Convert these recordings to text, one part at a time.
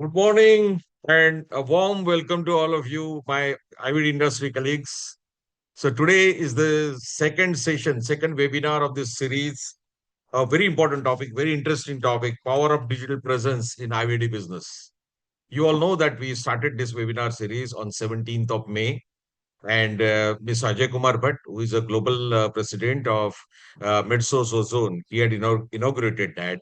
Good morning and a warm welcome to all of you, my IVD industry colleagues. So, today is the second session, second webinar of this series. A very important topic, very interesting topic, power of digital presence in IVD business. You all know that we started this webinar series on 17th of May, and Ms. Ajay Kumar Bhatt, who is a global president of MedSource Ozone, he had inaugurated that.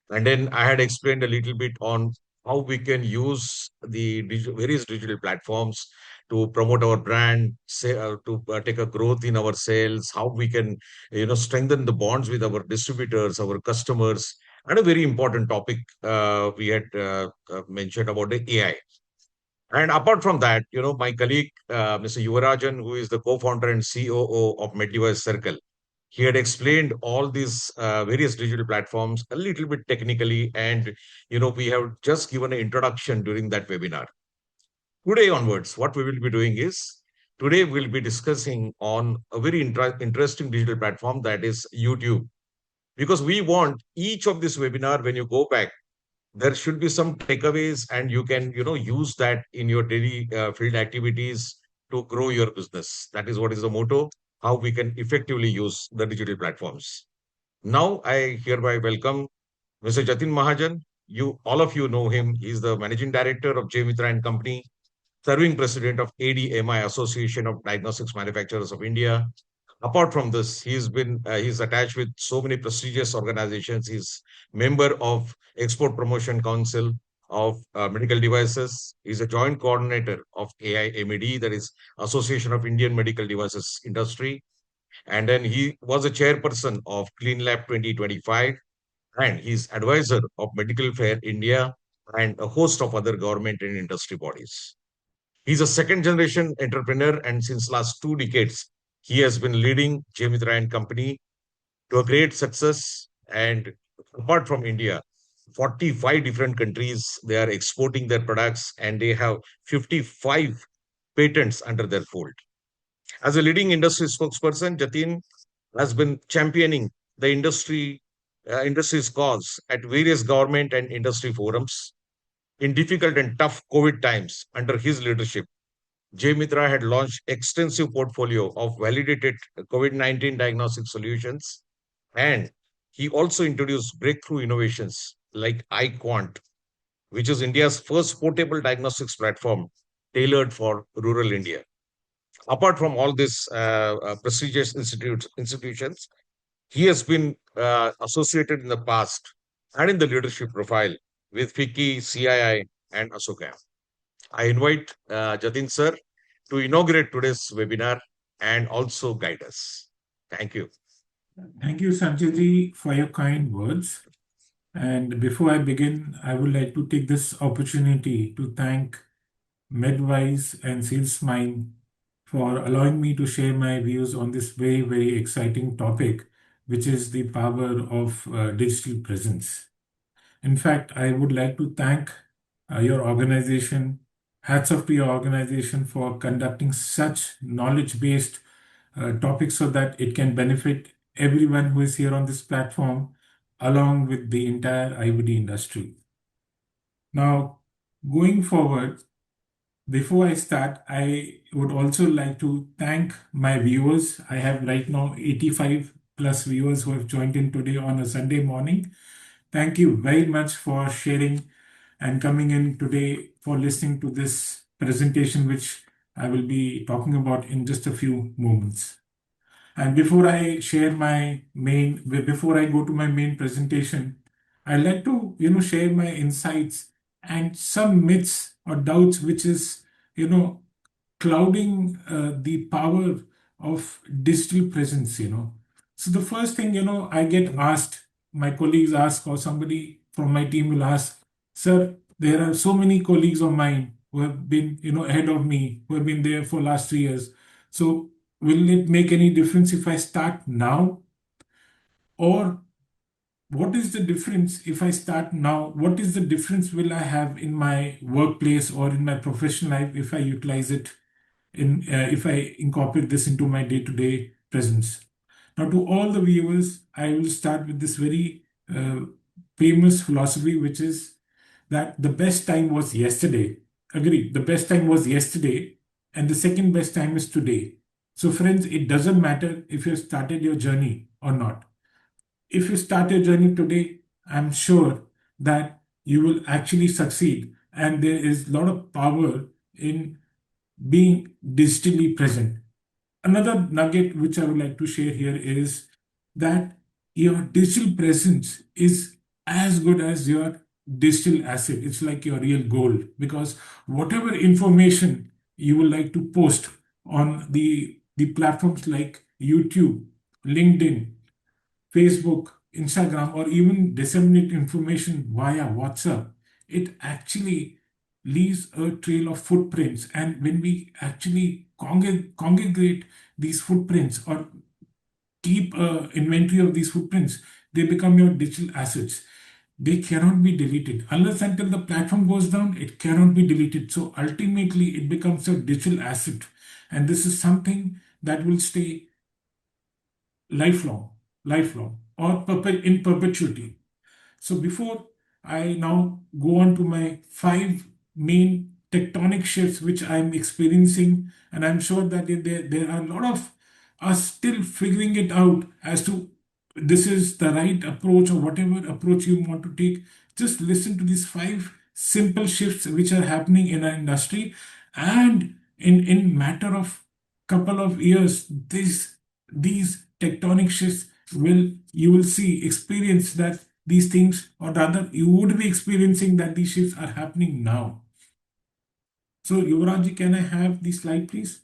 And then I had explained a little bit on how we can use the various digital platforms to promote our brand, to take a growth in our sales, how we can, strengthen the bonds with our distributors, our customers, and a very important topic we had mentioned about the AI. And apart from that, my colleague, Mr. Yuvarajan, who is the co-founder and COO of MedDwiseCircle, he had explained all these various digital platforms a little bit technically, and we have just given an introduction during that webinar. Today onwards, what we will be doing is today we'll be discussing on a very interesting digital platform, that is YouTube, because we want each of this webinar, when you go back, there should be some takeaways, and you can use that in your daily field activities to grow your business. That is what is the motto, how we can effectively use the digital platforms. Now I hereby welcome Mr. Jatin Mahajan. You all of you know him. He's the managing director of Mitra and Company, serving president of ADMI, Association of Diagnostics Manufacturers of India. Apart from this, he's attached with so many prestigious organizations. He's member of Export Promotion Council of Medical Devices. He's a joint coordinator of AIMED, that is Association of Indian Medical Devices Industry. And then he was a chairperson of Clean Lab 2025, and he's advisor of Medical Fair India and a host of other government and industry bodies. He's a second generation entrepreneur, and since last 2 decades, he has been leading Mitra and Company to a great success. And apart from India, 45 different countries, they are exporting their products, and they have 55 patents under their fold. As a leading industry spokesperson, Jatin has been championing the industry's cause at various government and industry forums. In difficult and tough COVID times, under his leadership, Mitra had launched extensive portfolio of validated COVID-19 diagnostic solutions, and he also introduced breakthrough innovations like iQuant, which is India's first portable diagnostics platform tailored for rural India. Apart from all these prestigious institutions, he has been associated in the past and in the leadership profile with FICCI, CII, and Asoka. I invite Jatin sir to inaugurate today's webinar and also guide us. Thank you. Thank you, Sanjay ji, for your kind words. And before I begin, I would like to take this opportunity to thank MedWise and SalesMind for allowing me to share my views on this very, very exciting topic, which is the power of digital presence. In fact, I would like to thank your organization. Hats off to your organization for conducting such knowledge-based topics so that it can benefit everyone who is here on this platform, along with the entire IVD industry. Now, going forward, before I start, I would also like to thank my viewers. I have right now 85 plus viewers who have joined in today on a Sunday morning. Thank you very much for sharing and coming in today for listening to this presentation, which I will be talking about in just a few moments. And before I go to my main presentation, I'd like to, share my insights and some myths or doubts which is, clouding the power of digital presence. So the first thing, I get asked, my colleagues ask, or somebody from my team will ask, sir, there are so many colleagues of mine who have been, ahead of me, who have been there for last 3 years. So will it make any difference if I start now? Or what is the difference if I start now? What is the difference will I have in my workplace or in my professional life if I utilize it if I incorporate this into my day-to-day presence? Now, to all the viewers, I will start with this very famous philosophy, which is that the best time was yesterday. Agree, the best time was yesterday, and the second best time is today. So, friends, it doesn't matter if you started your journey or not. If you start your journey today, I'm sure that you will actually succeed. And there is a lot of power in being digitally present. Another nugget which I would like to share here is that your digital presence is as good as your digital asset. It's like your real gold, because whatever information you would like to post on the platforms like YouTube, LinkedIn, Facebook, Instagram, or even disseminate information via WhatsApp, it actually leaves a trail of footprints. And when we actually congregate these footprints or keep a inventory of these footprints, they become your digital assets. They cannot be deleted unless until the platform goes down. It cannot be deleted. So ultimately, it becomes a digital asset, and this is something that will stay lifelong, lifelong, or in perpetuity. So before I now go on to my five main tectonic shifts which I'm experiencing, and I'm sure that there are a lot of us still figuring it out as to this is the right approach or whatever approach you want to take. Just listen to these five simple shifts which are happening in our industry, and in matter of couple of years, these tectonic shifts will you will see experience that these things, or rather, you would be experiencing that these shifts are happening now. So, Yuvaraji, can I have the slide, please?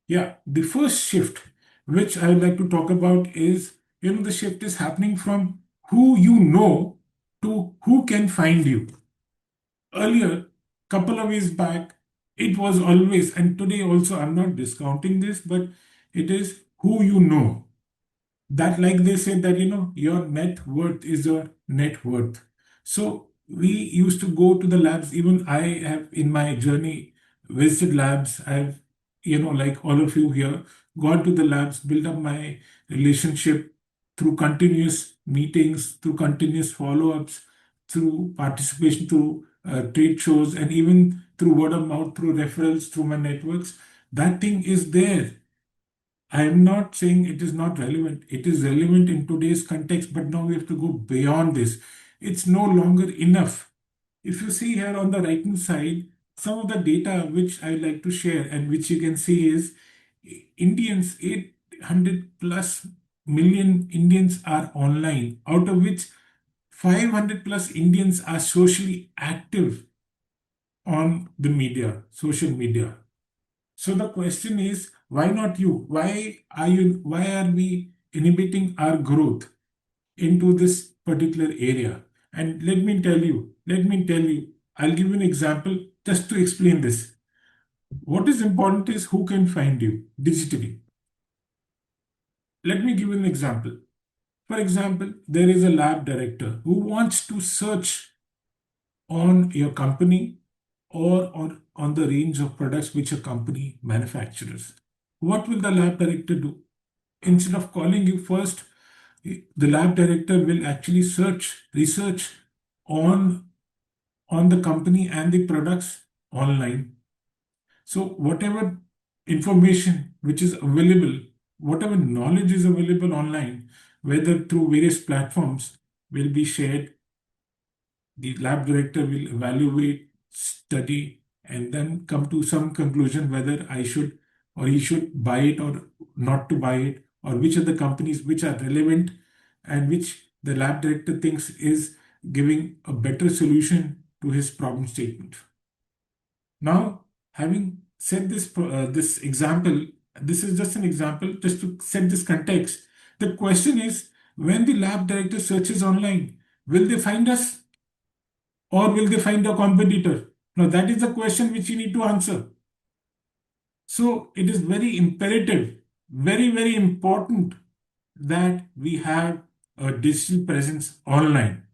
Yeah, the first shift which I would like to talk about is, the shift is happening from who you know to who can find you. Earlier, couple of years back, it was always, and today also, I'm not discounting this, but it is who you know. That, like they said that your net worth is your net worth. So we used to go to the labs. Even I have in my journey visited labs. I've, like all of you here, gone to the labs, built up my relationship through continuous meetings, through continuous follow-ups, through participation, through trade shows, and even through word of mouth, through referrals, through my networks. That thing is there. I am not saying it is not relevant. It is relevant in today's context, but now we have to go beyond this. It's no longer enough. If you see here on the right hand side, some of the data which I like to share and which you can see is Indians, 800 plus million Indians are online, out of which 500 plus Indians are socially active on the media, social media. So the question is, why not you? Why are we inhibiting our growth into this particular area? And let me tell you, I'll give you an example just to explain this. What is important is who can find you digitally. Let me give you an example. For example, there is a lab director who wants to search on your company or on the range of products which your company manufactures. What will the lab director do? Instead of calling you first, the lab director will actually research on the company and the products online. So whatever information which is available, whatever knowledge is available online, whether through various platforms, will be shared. The lab director will evaluate, study, and then come to some conclusion whether I should or he should buy it or not to buy it, or which are the companies which are relevant and which the lab director thinks is giving a better solution to his problem statement. Now, having said this example, this is just an example just to set this context. The question is, when the lab director searches online, will they find us, or will they find a competitor? Now, that is the question which you need to answer. So, it is very imperative, very, very important that we have a digital presence online.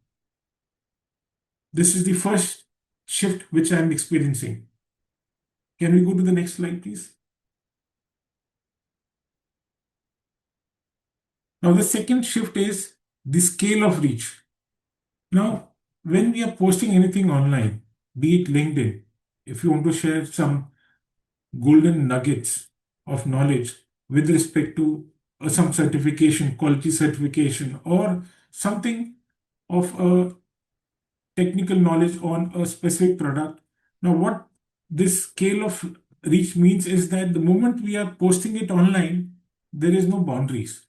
This is the first shift which I am experiencing. Can we go to the next slide, please? Now, the second shift is the scale of reach. Now, when we are posting anything online, be it LinkedIn, if you want to share some golden nuggets of knowledge with respect to some certification, quality certification, or something of a technical knowledge on a specific product. Now, what this scale of reach means is that the moment we are posting it online, there is no boundaries.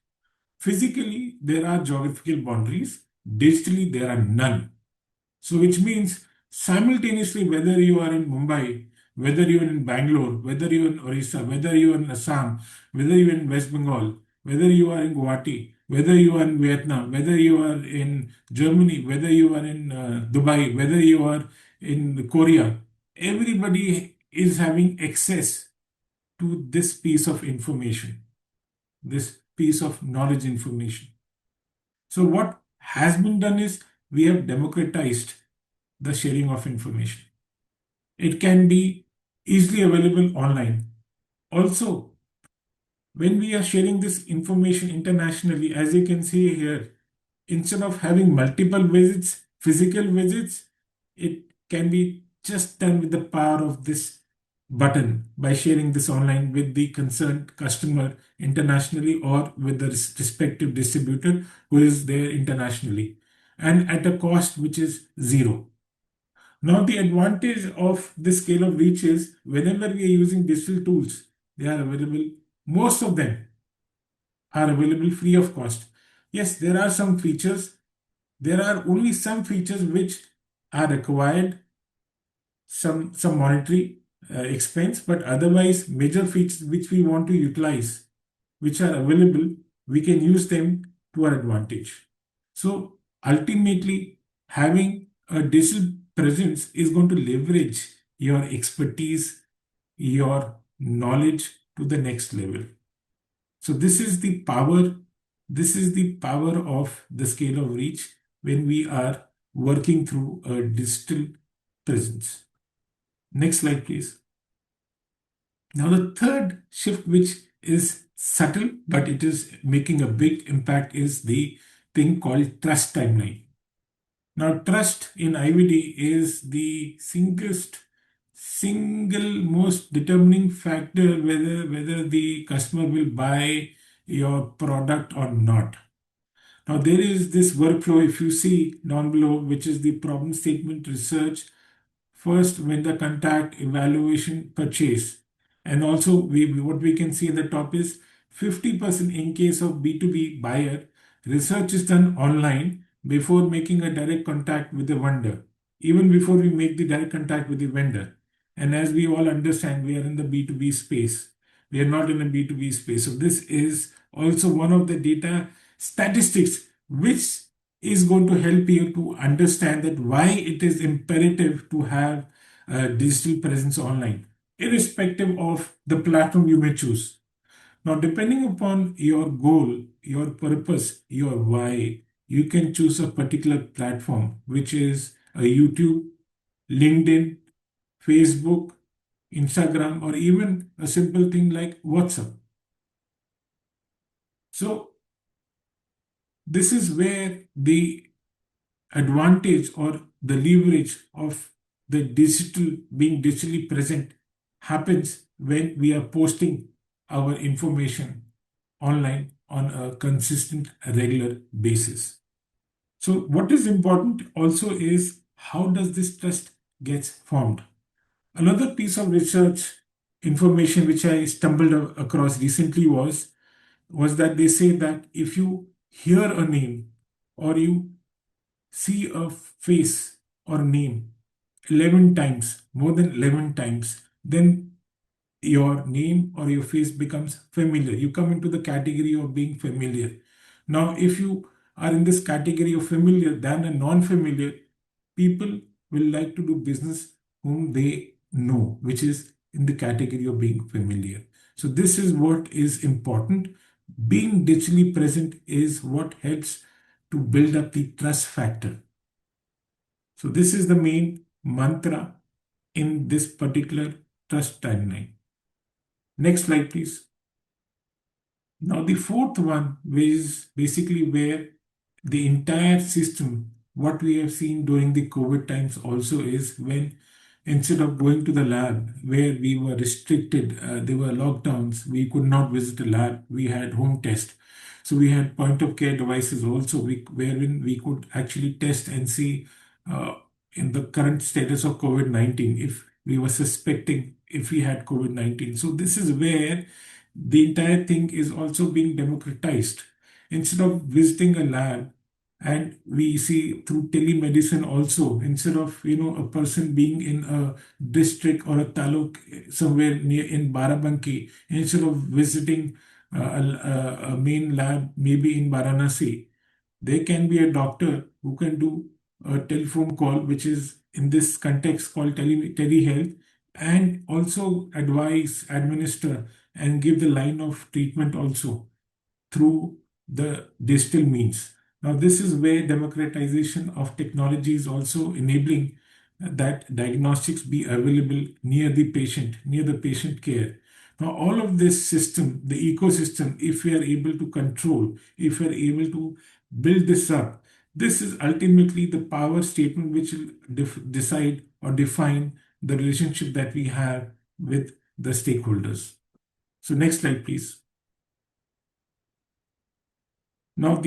Physically, there are geographical boundaries. Digitally, there are none. So, which means simultaneously, whether you are in Mumbai, whether you're in Bangalore, whether you're in Orissa, whether you're in Assam, whether you're in West Bengal, whether you are in Guwahati, whether you are in Vietnam, whether you are in Germany, whether you are in Dubai, whether you are in Korea, everybody is having access to this piece of information, this piece of knowledge information. So, what has been done is we have democratized the sharing of information. It can be easily available online. Also, when we are sharing this information internationally, as you can see here, instead of having multiple visits, physical visits, it can be just done with the power of this button by sharing this online with the concerned customer internationally or with the respective distributor who is there internationally and at a cost which is zero. Now, the advantage of this scale of reach is whenever we are using digital tools, they are available, most of them are available free of cost. Yes, there are some features, there are only some features which are required, some monetary expense, but otherwise, major features which we want to utilize, which are available, we can use them to our advantage. So ultimately, having a digital presence is going to leverage your expertise, your knowledge to the next level. So this is the power, this is the power of the scale of reach when we are working through a digital presence. Next slide, please. Now, the third shift, which is subtle, but it is making a big impact, is the thing called trust timeline. Now, trust in IVD is the single most determining factor whether the customer will buy your product or not. Now, there is this workflow, if you see down below, which is the problem statement research, first vendor contact, evaluation, purchase. And also what we can see at the top is 50% in case of B2B buyer, research is done online before making a direct contact with the vendor, even before we make the direct contact with the vendor. And as we all understand, we are in the B2B space. We are not in a B2B space. So this is also one of the data statistics which is going to help you to understand that why it is imperative to have a digital presence online, irrespective of the platform you may choose. Now, depending upon your goal, your purpose, your why, you can choose a particular platform, which is a YouTube, LinkedIn, Facebook, Instagram, or even a simple thing like WhatsApp. So, this is where the advantage or the leverage of the digital being digitally present happens when we are posting our information online on a consistent regular basis. So what is important also is how does this trust gets formed. Another piece of research information which I stumbled across recently was that they say that if you hear a name or you see a face or name 11 times, more than 11 times, then your name or your face becomes familiar. You come into the category of being familiar. Now, if you are in this category of familiar than a non familiar, people will like to do business whom they know, which is in the category of being familiar. So, this is what is important. Being digitally present is what helps to build up the trust factor. So this is the main mantra in this particular trust timeline. Next slide, please. Now the fourth one is basically where the entire system what we have seen during the COVID times also is when instead of going to the lab where we were restricted, there were lockdowns, we could not visit a lab, we had home test. So we had point of care devices also, wherein we could actually test and see uh, in the current status of COVID-19 if we were suspecting if we had COVID-19. So this is where the entire thing is also being democratized. Instead of visiting a lab, and we see through telemedicine also, instead of a person being in a district or a taluk somewhere near in Barabanki, instead of visiting a main lab maybe in Varanasi, there can be a doctor who can do a telephone call, which is in this context called telehealth, and also advise, administer, and give the line of treatment also through the digital means. Now, this is where democratization of technology is also enabling that diagnostics be available near the patient care. Now, all of this system, the ecosystem, if we are able to control, if we are able to build this up, this is ultimately the power statement which will decide or define the relationship that we have with the stakeholders. So, next slide, please. Now,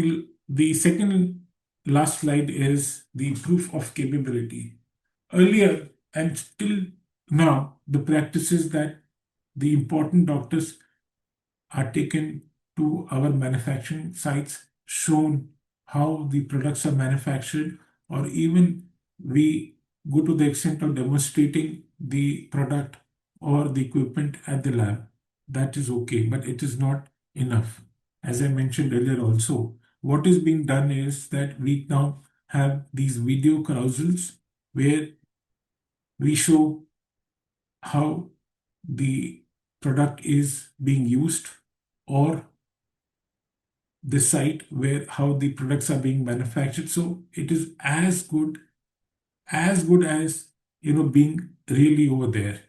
the second last slide is the proof of capability. Earlier and still now, the practices that the important doctors are taken to our manufacturing sites, shown how the products are manufactured, or even we go to the extent of demonstrating the product or the equipment at the lab. That is okay, but it is not enough. As I mentioned earlier, also, what is being done is that we now have these video carousels where we show how the product is being used, or the site where how the products are being manufactured. So it is as good as being really over there.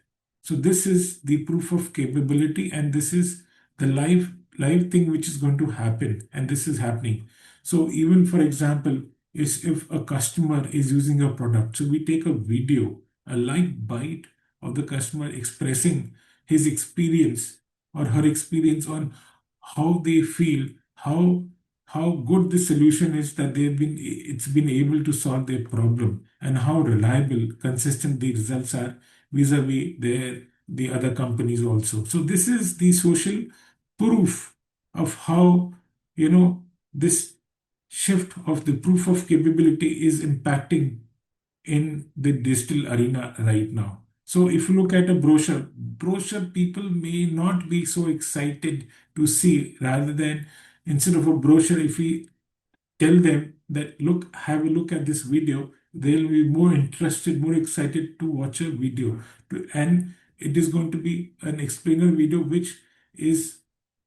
So this is the proof of capability, and this is the live thing which is going to happen, and this is happening. So even for example, is if a customer is using a product, so we take a video, a live bite of the customer expressing his experience or her experience on how they feel, how good the solution is that it's been able to solve their problem, and how reliable, consistent the results are vis-a-vis the other companies also. So this is the social proof of how this shift of the proof of capability is impacting in the digital arena right now. So if you look at a brochure people may not be so excited to see, rather than instead of a brochure, if we tell them that look, have a look at this video, they'll be more interested, more excited to watch a video. And it is going to be an explainer video which is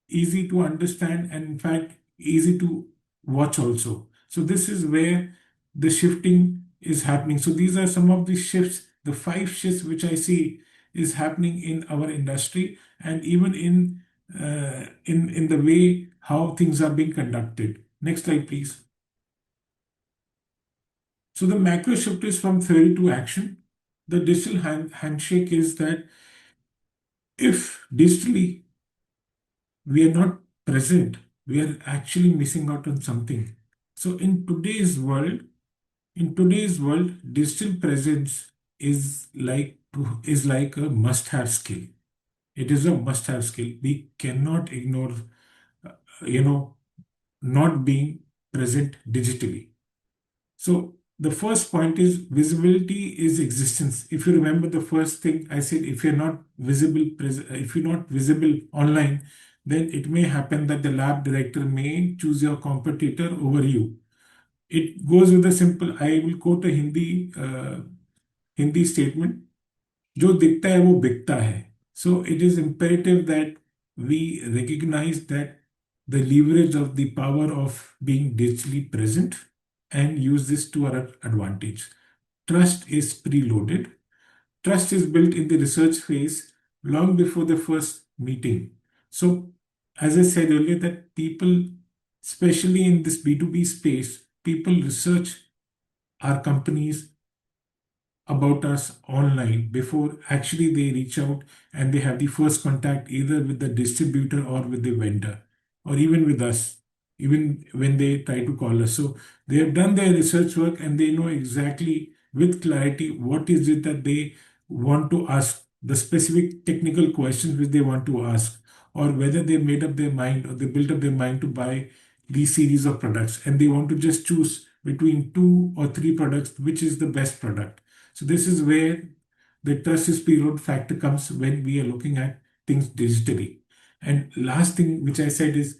easy to understand and in fact easy to watch also. So this is where the shifting is happening. So these are some of the shifts, the 5 shifts which I see is happening in our industry, and even in the way how things are being conducted. Next slide, please. So the macro shift is from theory to action. The digital handshake is that if digitally we are not present, we are actually missing out on something. So in today's world, digital presence is like a must-have skill. It is a must-have skill. We cannot ignore, uh, you know, not being present digitally. So the first point is visibility is existence. If you remember the first thing I said, if you're not if you're not visible online, then it may happen that the lab director may choose your competitor over you. It goes with a simple, I will quote a Hindi statement, जो दिखता है वो बिकता है. So it is imperative that we recognize that the leverage of the power of being digitally present and use this to our advantage. Trust is preloaded. Trust is built in the research phase long before the first meeting. So, as I said earlier, that people, especially in this B2B space, people research our companies about us online before actually they reach out and they have the first contact either with the distributor or with the vendor or even with us, even when they try to call us. So they have done their research work and they know exactly with clarity what is it that they want to ask, the specific technical questions which they want to ask, or whether they made up their mind or they built up their mind to buy these series of products and they want to just choose between two or three products, which is the best product. So this is where the trust is period factor comes when we are looking at things digitally. And last thing which I said is,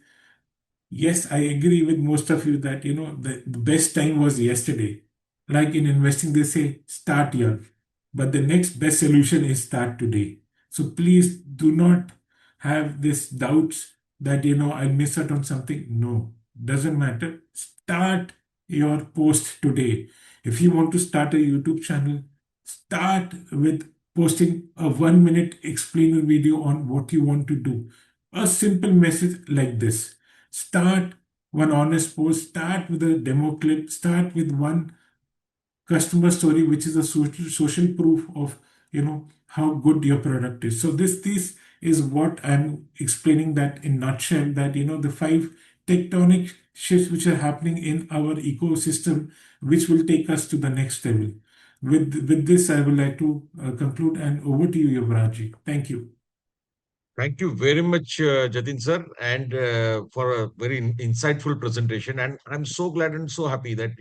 yes, I agree with most of you that the best time was yesterday. Like in investing, they say start young, but the next best solution is start today. So please do not have this doubts that I miss out on something. No, doesn't matter. Start your post today. If you want to start a YouTube channel, start with posting a 1 minute explainer video on what you want to do. A simple message like this. Start one honest post, start with a demo clip, start with one customer story, which is a social proof of how good your product is. So this is what I'm explaining, that in nutshell, that the five tectonic shifts which are happening in our ecosystem, which will take us to the next level. With this, I would like to conclude, and over to you, Yuvaraji. Thank you. Thank you very much, Jatin sir, and for a very insightful presentation. And I'm so glad and so happy that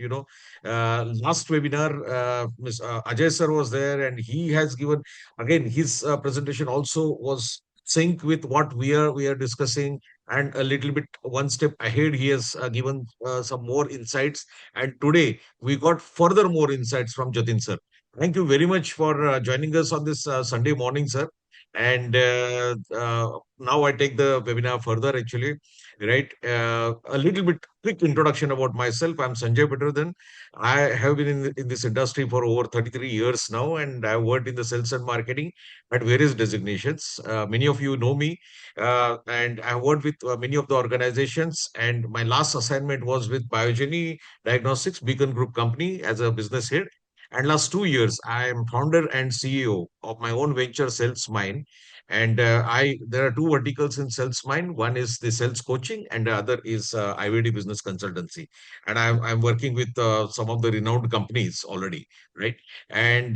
last webinar, Ms. Ajay sir was there, and he has given again his presentation also was sync with what we are discussing, and a little bit one step ahead. He has given some more insights, and today we got further more insights from Jatin sir. Thank you very much for joining us on this Sunday morning, sir. And now I take the webinar further, actually, right? A little bit quick introduction about myself. I'm Sanjay Patwardhan. I have been in this industry for over 33 years now, and I've worked in the sales and marketing at various designations. Many of you know me, and I worked with many of the organizations. And my last assignment was with Biogeny Diagnostics, Beacon Group Company, as a business head. And last 2 years, I am founder and CEO of my own venture, Sales Mine. And I there are two verticals in Sales Mine. One is the sales coaching, and the other is IVD business consultancy. And I'm working with some of the renowned companies already, right? And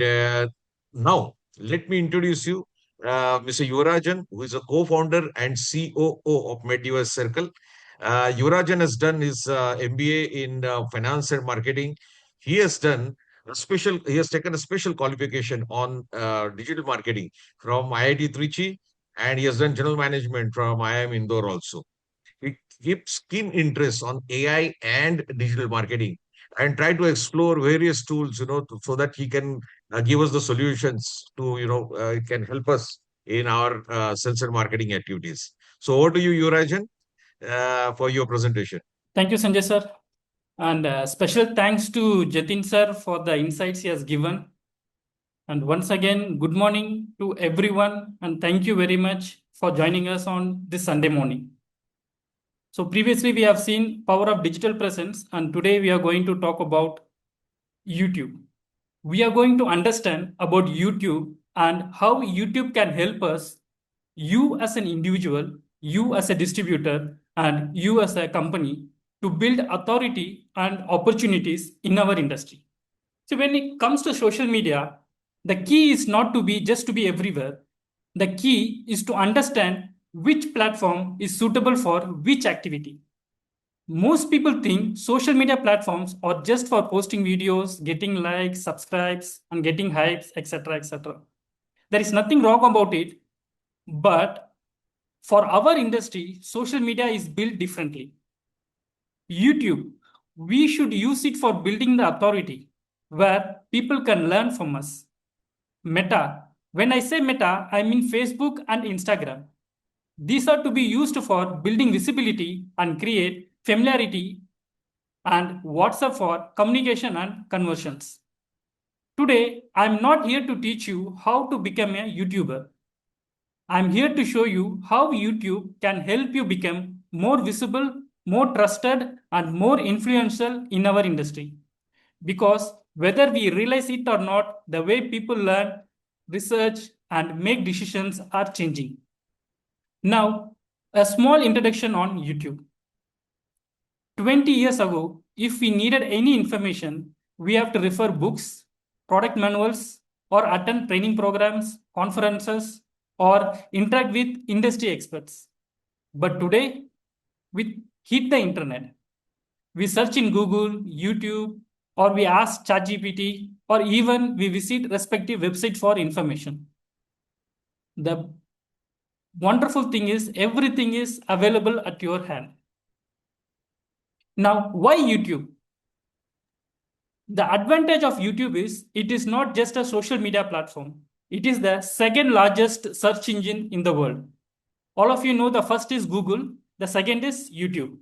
now let me introduce you, Mr. Yuvarajan, who is a co-founder and COO of MedDwiseCircle. Yuvarajan has done his MBA in finance and marketing. He has done he has taken a special qualification on digital marketing from IIT Trichy, and he has done general management from IIM Indore also. He keeps keen interest on AI and digital marketing and try to explore various tools, so that he can give us the solutions to, it can help us in our sales and marketing activities. So over to you, Yurajan, for your presentation. Thank you, Sanjay sir. And special thanks to Jatin sir for the insights he has given. And once again, good morning to everyone. And thank you very much for joining us on this Sunday morning. So previously we have seen power of digital presence, and today we are going to talk about YouTube. We are going to understand about YouTube and how YouTube can help us, you as an individual, you as a distributor, and you as a company, to build authority and opportunities in our industry. So when it comes to social media, the key is not to be just to be everywhere. The key is to understand which platform is suitable for which activity. Most people think social media platforms are just for posting videos, getting likes, subscribes, and getting hypes, etc., etc. There is nothing wrong about it, but for our industry, social media is built differently. YouTube, we should use it for building the authority where people can learn from us. Meta, when I say Meta, I mean Facebook and Instagram. These are to be used for building visibility and create familiarity, and WhatsApp for communication and conversions. Today, I'm not here to teach you how to become a YouTuber. I'm here to show you how YouTube can help you become more visible, more trusted, and more influential in our industry. Because Whether we realize it or not, the way people learn, research, and make decisions are changing. Now, a small introduction on YouTube. 20 years ago, if we needed any information, we have to refer books, product manuals, or attend training programs, conferences, or interact with industry experts. But today, we hit the internet. We search in Google, YouTube, or we ask ChatGPT, or even we visit respective websites for information. The wonderful thing is everything is available at your hand. Now, why YouTube? The advantage of YouTube is it is not just a social media platform. It is the second largest search engine in the world. All of you know the first is Google, the second is YouTube.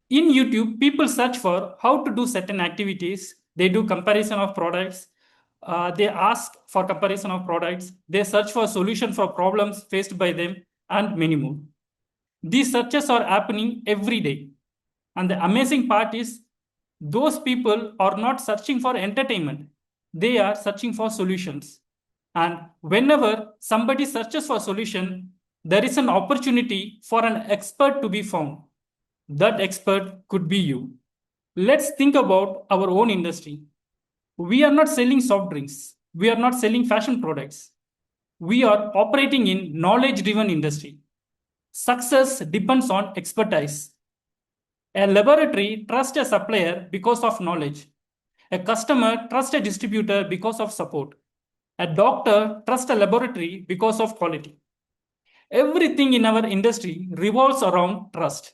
In YouTube, people search for how to do certain activities. They do comparison of products. They ask for comparison of products. They search for solution for problems faced by them and many more. These searches are happening every day. And the amazing part is those people are not searching for entertainment. They are searching for solutions. And whenever somebody searches for solution, there is an opportunity for an expert to be found. That expert could be you. Let's think about our own industry. We are not selling soft drinks. We are not selling fashion products. We are operating in knowledge-driven industry. Success depends on expertise. A laboratory trusts a supplier because of knowledge. A customer trusts a distributor because of support. A doctor trusts a laboratory because of quality. Everything in our industry revolves around trust.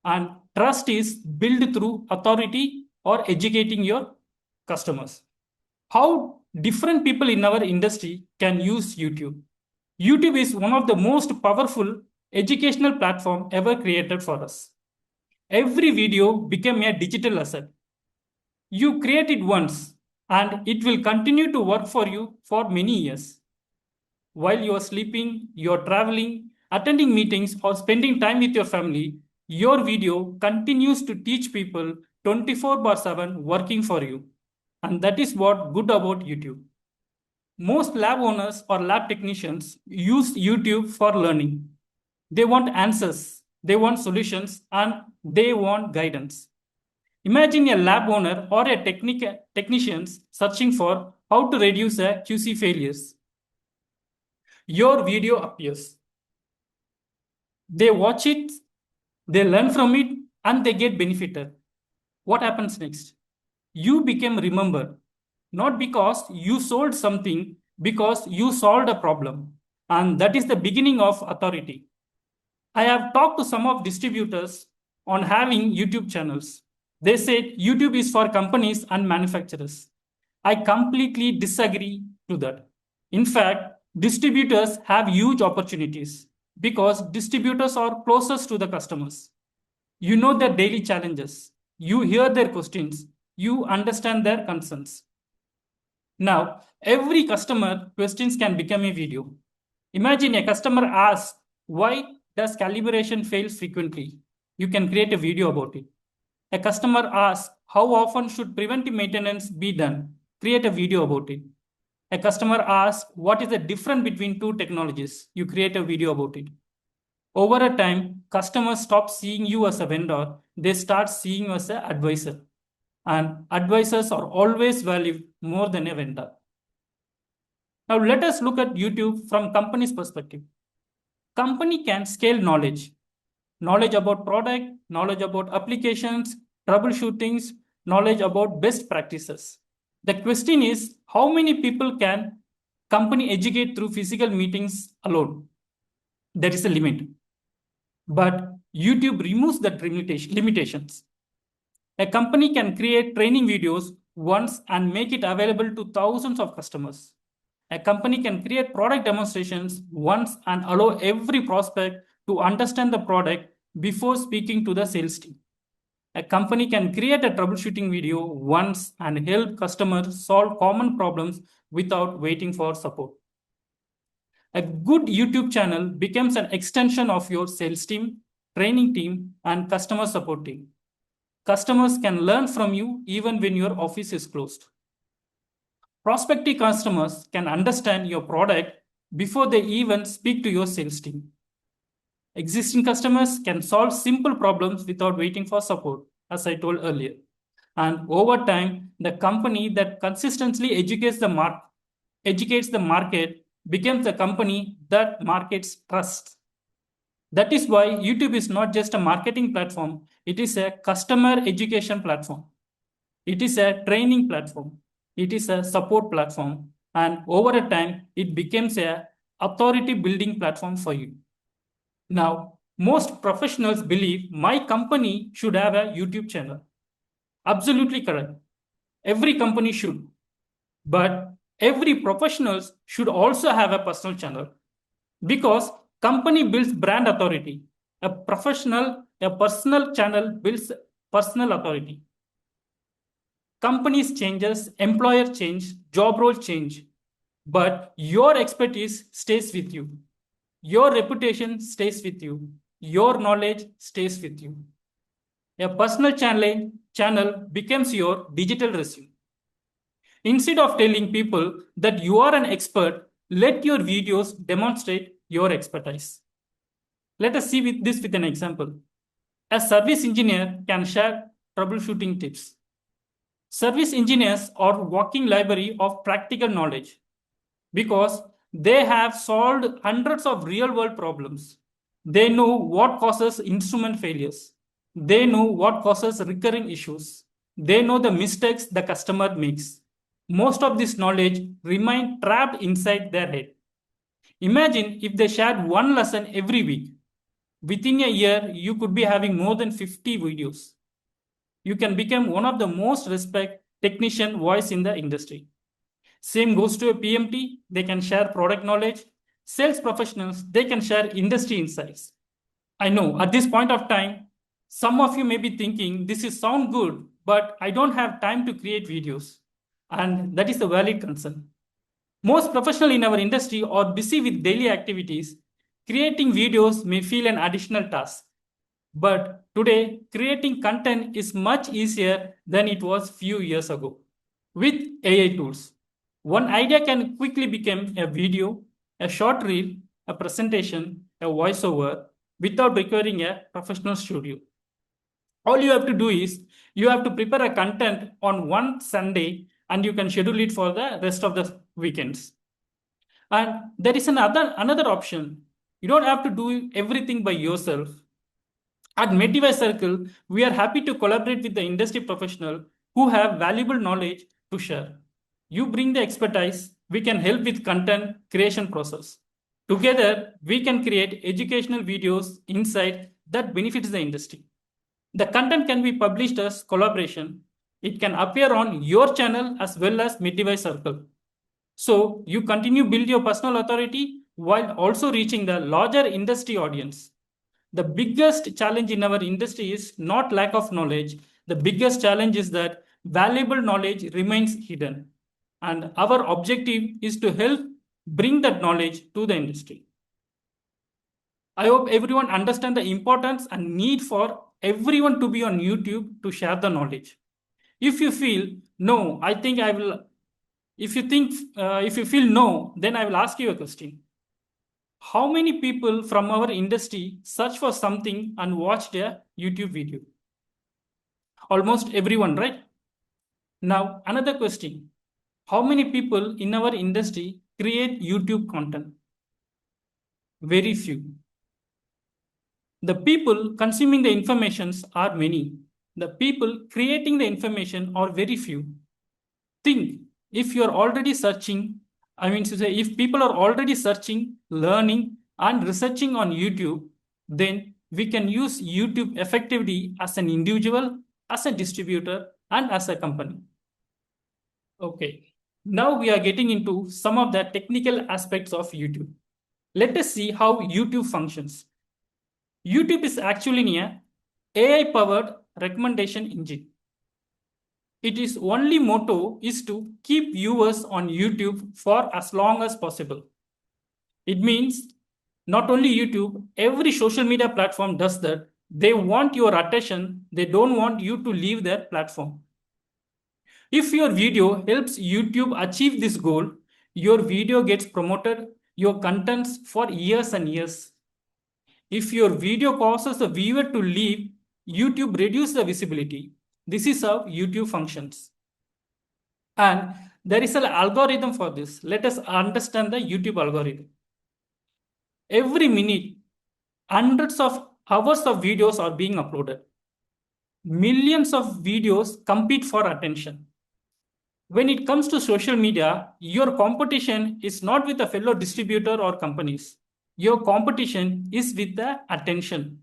And trust is built through authority or educating your customers. How different people in our industry can use YouTube. YouTube is one of the most powerful educational platform ever created for us. Every video became a digital asset. You create it once and it will continue to work for you for many years. While you are sleeping, you are traveling, attending meetings, or spending time with your family, your video continues to teach people 24/7 working for you. And that is what good about YouTube. Most lab owners or lab technicians use YouTube for learning. They want answers, they want solutions, and they want guidance. Imagine a lab owner or a technician searching for how to reduce a QC failures. Your video appears. They watch it, they learn from it, and they get benefited. What happens next? You become remembered, not because you sold something, because you solved a problem. And that is the beginning of authority. I have talked to some of distributors on having YouTube channels. They said YouTube is for companies and manufacturers. I completely disagree to that. In fact, distributors have huge opportunities because distributors are closest to the customers. You know their daily challenges. You hear their questions. You understand their concerns. Now, every customer questions can become a video. Imagine a customer asks, why does calibration fail frequently? You can create a video about it. A customer asks, how often should preventive maintenance be done? Create a video about it. A customer asks, what is the difference between two technologies? You create a video about it. Over a time, customers stop seeing you as a vendor. They start seeing you as an advisor. And advisors are always valued more than a vendor. Now let us look at YouTube from company's perspective. Company can scale knowledge. Knowledge about product, knowledge about applications, troubleshootings, knowledge about best practices. The question is, how many people can company educate through physical meetings alone? There is a limit. But YouTube removes that limitations. A company can create training videos once and make it available to thousands of customers. A company can create product demonstrations once and allow every prospect to understand the product before speaking to the sales team. A company can create a troubleshooting video once and help customers solve common problems without waiting for support. A good YouTube channel becomes an extension of your sales team, training team, and customer support team. customers can learn from you even when your office is closed. Prospective customers can understand your product before they even speak to your sales team. Existing customers can solve simple problems without waiting for support, as I told earlier. And over time, the company that consistently educates the market becomes the company that markets trust. That is why YouTube is not just a marketing platform, it is a customer education platform. It is a training platform. It is a support platform. And over a time, it becomes a authority building platform for you. Now, most professionals believe my company should have a YouTube channel. Absolutely correct. Every company should. But every professional should also have a personal channel, because company builds brand authority. A personal channel builds personal authority. Companies changes, employer change, job role change, but your expertise stays with you. Your reputation stays with you. Your knowledge stays with you. A personal channel becomes your digital resume. Instead of telling people that you are an expert, let your videos demonstrate your expertise. Let us see this with an example. A service engineer can share troubleshooting tips. Service engineers are walking library of practical knowledge because they have solved hundreds of real-world problems. They know what causes instrument failures. They know what causes recurring issues. They know the mistakes the customer makes. Most of this knowledge remain trapped inside their head. Imagine if they shared one lesson every week. Within a year, you could be having more than 50 videos. You can become one of the most respected technician voice in the industry. Same goes to a PMT. They can share product knowledge. Sales professionals, they can share industry insights. I know at this point of time, some of you may be thinking, this is sound good, but I don't have time to create videos. And that is a valid concern. Most professionals in our industry are busy with daily activities. Creating videos may feel an additional task. But today, creating content is much easier than it was few years ago. With AI tools, one idea can quickly become a video, a short reel, a presentation, a voiceover, without requiring a professional studio. All you have to do is, you have to prepare a content on one Sunday and you can schedule it for the rest of the weekends. And there is another option. You don't have to do everything by yourself. At MedDwiseCircle, we are happy to collaborate with the industry professional who have valuable knowledge to share. You bring the expertise, we can help with content creation process. Together, we can create educational videos inside that benefits the industry. The content can be published as collaboration. It can appear on your channel as well as MedDwiseCircle. So you continue build your personal authority while also reaching the larger industry audience. The biggest challenge in our industry is not lack of knowledge. The biggest challenge is that valuable knowledge remains hidden. And our objective is to help bring that knowledge to the industry. I hope everyone understands the importance and need for everyone to be on YouTube to share the knowledge. If you feel no, if you feel no, then I will ask you a question. How many people from our industry search for something and watched a YouTube video? Almost everyone, right? Now, another question. How many people in our industry create YouTube content? Very few. The people consuming the informations are many. The people creating the information are very few. Think, if you are already searching, if people are already searching, learning, and researching on YouTube, then we can use YouTube effectively as an individual, as a distributor, and as a company. Okay, now we are getting into some of the technical aspects of YouTube. Let us see how YouTube functions. YouTube is actually an AI-powered recommendation engine. Its only motto is to keep viewers on YouTube for as long as possible. It means not only YouTube, every social media platform does that. They want your attention. They don't want you to leave their platform. If your video helps YouTube achieve this goal, your video gets promoted, your contents for years and years. If your video causes the viewer to leave, YouTube reduces the visibility. This is how YouTube functions. And there is an algorithm for this. Let us understand the YouTube algorithm. Every minute, hundreds of hours of videos are being uploaded. Millions of videos compete for attention. When it comes to social media, your competition is not with a fellow distributor or companies. Your competition is with the attention.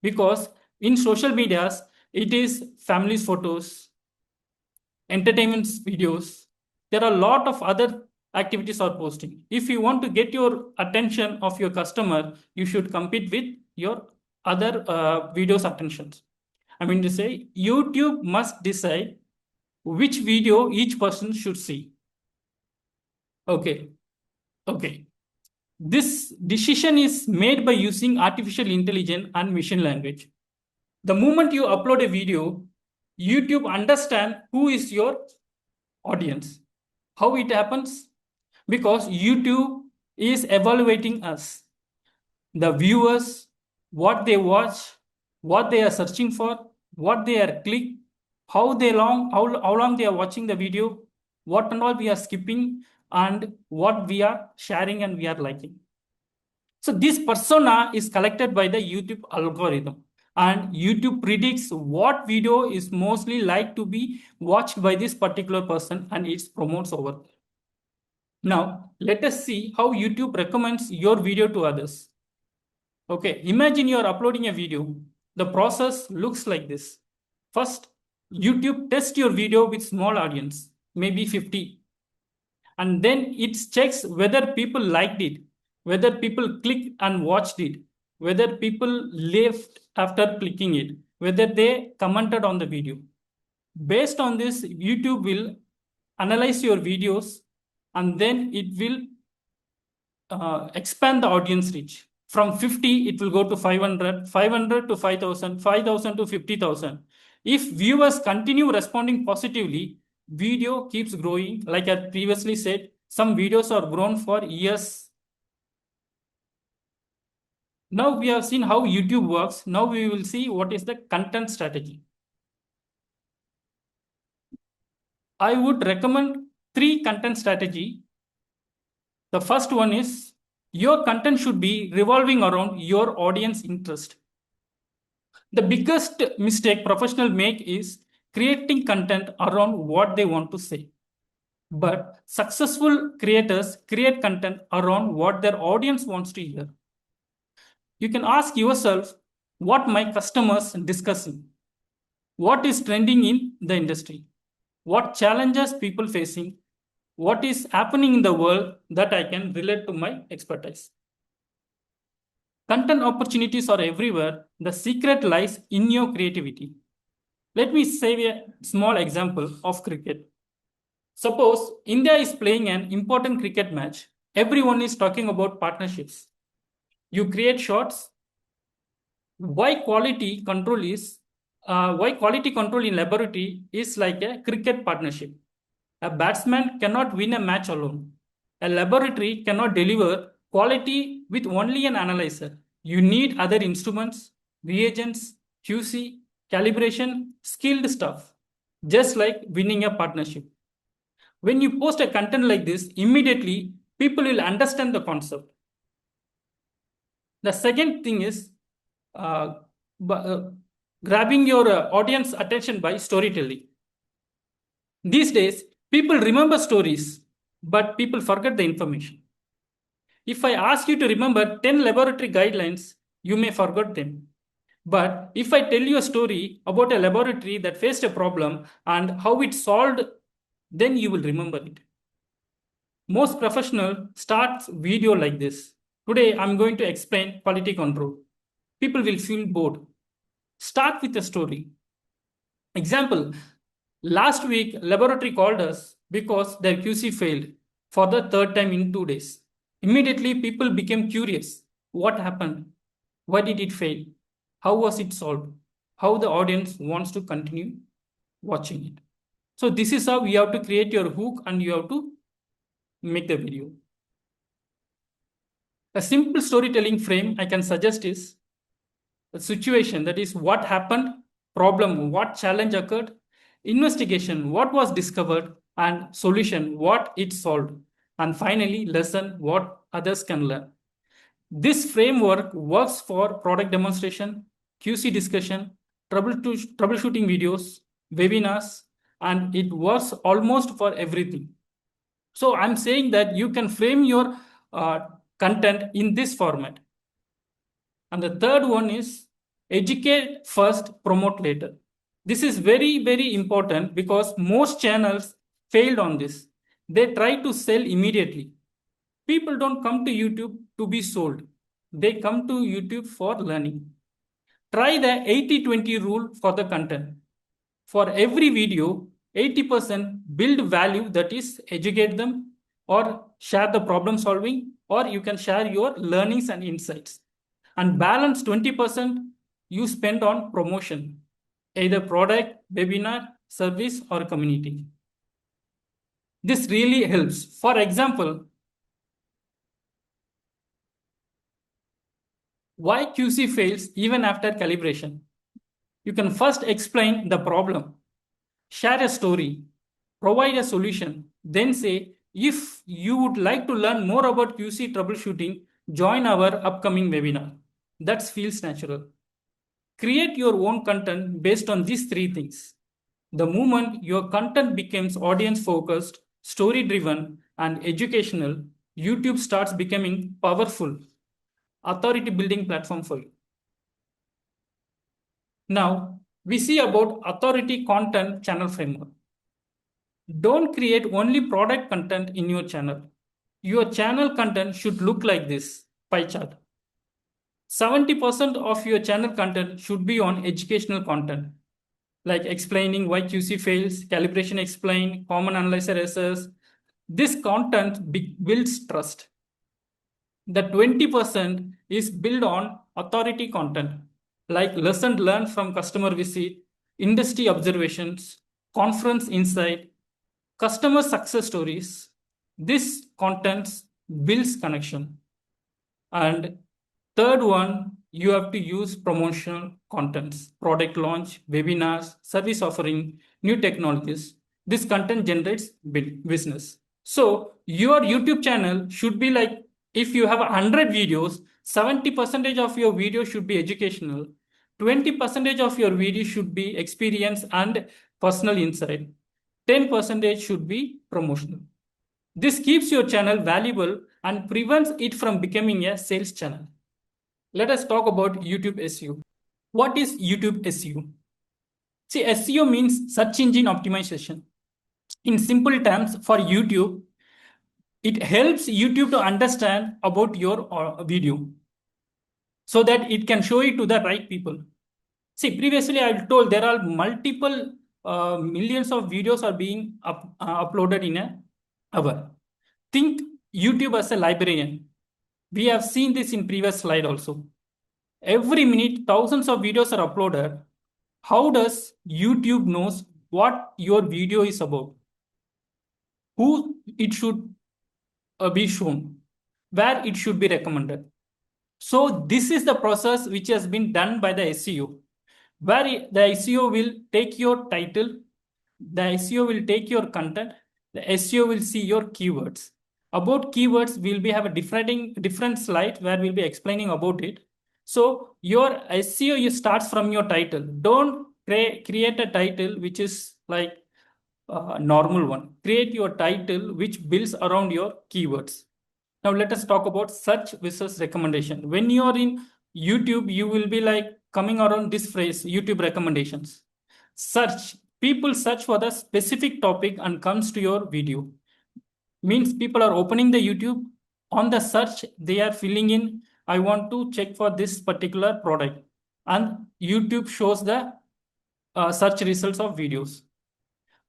Because in social medias, it is families photos, entertainment videos. There are a lot of other activities are posting. If you want to get your attention of your customer, you should compete with your other videos attentions. I mean to say, YouTube must decide which video each person should see. Okay. This decision is made by using artificial intelligence and machine language. The moment you upload a video, YouTube understands who is your audience. How it happens? Because YouTube is evaluating us. The viewers, what they watch, what they are searching for, what they are click, how long they are watching the video, what and all we are skipping, and what we are sharing and we are liking. So this persona is collected by the YouTube algorithm, and YouTube predicts what video is mostly liked to be watched by this particular person, and it promotes over there. Now, let us see how YouTube recommends your video to others. Okay, imagine you are uploading a video. The process looks like this. First, YouTube tests your video with small audience, maybe 50. And then it checks whether people liked it, whether people clicked and watched it, whether people left after clicking it, whether they commented on the video. Based on this, YouTube will analyze your videos, and then it will expand the audience reach. From 50, it will go to 500, 500 to 5,000, 5,000 to 50,000. If viewers continue responding positively, video keeps growing. Like I previously said, some videos are grown for years. Now we have seen how YouTube works. Now we will see what is the content strategy. I would recommend 3 content strategy. The first one is your content should be revolving around your audience interest. The biggest mistake professionals make is creating content around what they want to say. But successful creators create content around what their audience wants to hear. You can ask yourself, what my customers discussing? What is trending in the industry? What challenges people facing? What is happening in the world that I can relate to my expertise? Content opportunities are everywhere. The secret lies in your creativity. Let me say a small example of cricket. Suppose India is playing an important cricket match. Everyone is talking about partnerships. You create shots. Why quality control in laboratory is like a cricket partnership. A batsman cannot win a match alone. A laboratory cannot deliver quality with only an analyzer. You need other instruments, reagents, QC, calibration, skilled stuff, just like winning a partnership. When you post a content like this, immediately people will understand the concept. The second thing is grabbing your audience attention by storytelling. These days, people remember stories, but people forget the information. If I ask you to remember 10 laboratory guidelines, you may forget them. But if I tell you a story about a laboratory that faced a problem and how it solved, then you will remember it. Most professionals start video like this. Today, I'm going to explain quality control. People will feel bored. Start with a story. Example, last week, laboratory called us because their QC failed for the 3rd time in 2 days. Immediately, people became curious. What happened? Why did it fail? how was it solved, how the audience wants to continue watching it. So this is how you have to create your hook and you have to make the video. A simple storytelling frame I can suggest is a situation, that is what happened, problem, what challenge occurred, investigation, what was discovered, and solution, what it solved, and finally lesson, what others can learn. This framework works for product demonstration, QC discussion, troubleshooting videos, webinars, and it works almost for everything. So I'm saying that you can frame your content in this format. And the third one is educate first, promote later. This is very, very important because most channels failed on this. They try to sell immediately. People don't come to YouTube to be sold. They come to YouTube for learning. Try the 80-20 rule for the content. For every video, 80% build value, that is educate them or share the problem solving, or you can share your learnings and insights. And balance 20% you spend on promotion, either product, webinar, service, or community. This really helps. For example, why QC fails even after calibration? You can first explain the problem, share a story, provide a solution, then say, if you would like to learn more about QC troubleshooting, join our upcoming webinar. That feels natural. Create your own content based on these three things. The moment your content becomes audience focused, story driven, and educational, YouTube starts becoming powerful, authority building platform for you. Now, we see about authority content channel framework. Don't create only product content in your channel. Your channel content should look like this pie chart. 70% of your channel content should be on educational content, like explaining why QC fails, calibration explain, common analyzer errors. This content builds trust. The 20% is built on authority content, like lesson learned from customer visit, industry observations, conference insight, customer success stories. This content builds connection. And third one, you have to use promotional contents, product launch, webinars, service offering, new technologies. This content generates business. So your YouTube channel should be like, if you have 100 videos, 70% of your video should be educational, 20% of your video should be experience and personal insight, 10% should be promotional. This keeps your channel valuable and prevents it from becoming a sales channel. Let us talk about YouTube SEO. What is YouTube SEO? See, SEO means search engine optimization. In simple terms, for YouTube, it helps YouTube to understand about your video so that it can show it to the right people. See, previously I told there are multiple millions of videos are being uploaded in an hour. Think YouTube as a librarian. We have seen this in previous slide also. Every minute, thousands of videos are uploaded. How does YouTube knows what your video is about? Who it should be shown? Where it should be recommended? So this is the process which has been done by the SEO, where the SEO will take your title, the SEO will take your content, the SEO will see your keywords. About keywords, we'll be have a different slide where we'll be explaining about it. So your SEO starts from your title. Don't create a title which is like a normal one. Create your title which builds around your keywords. Now let us talk about search versus recommendation. When you are in YouTube, you will be like coming around this phrase, YouTube recommendations. Search. People search for the specific topic and comes to your video. Means people are opening the YouTube. On the search, they are filling in, I want to check for this particular product. And YouTube shows the search results of videos.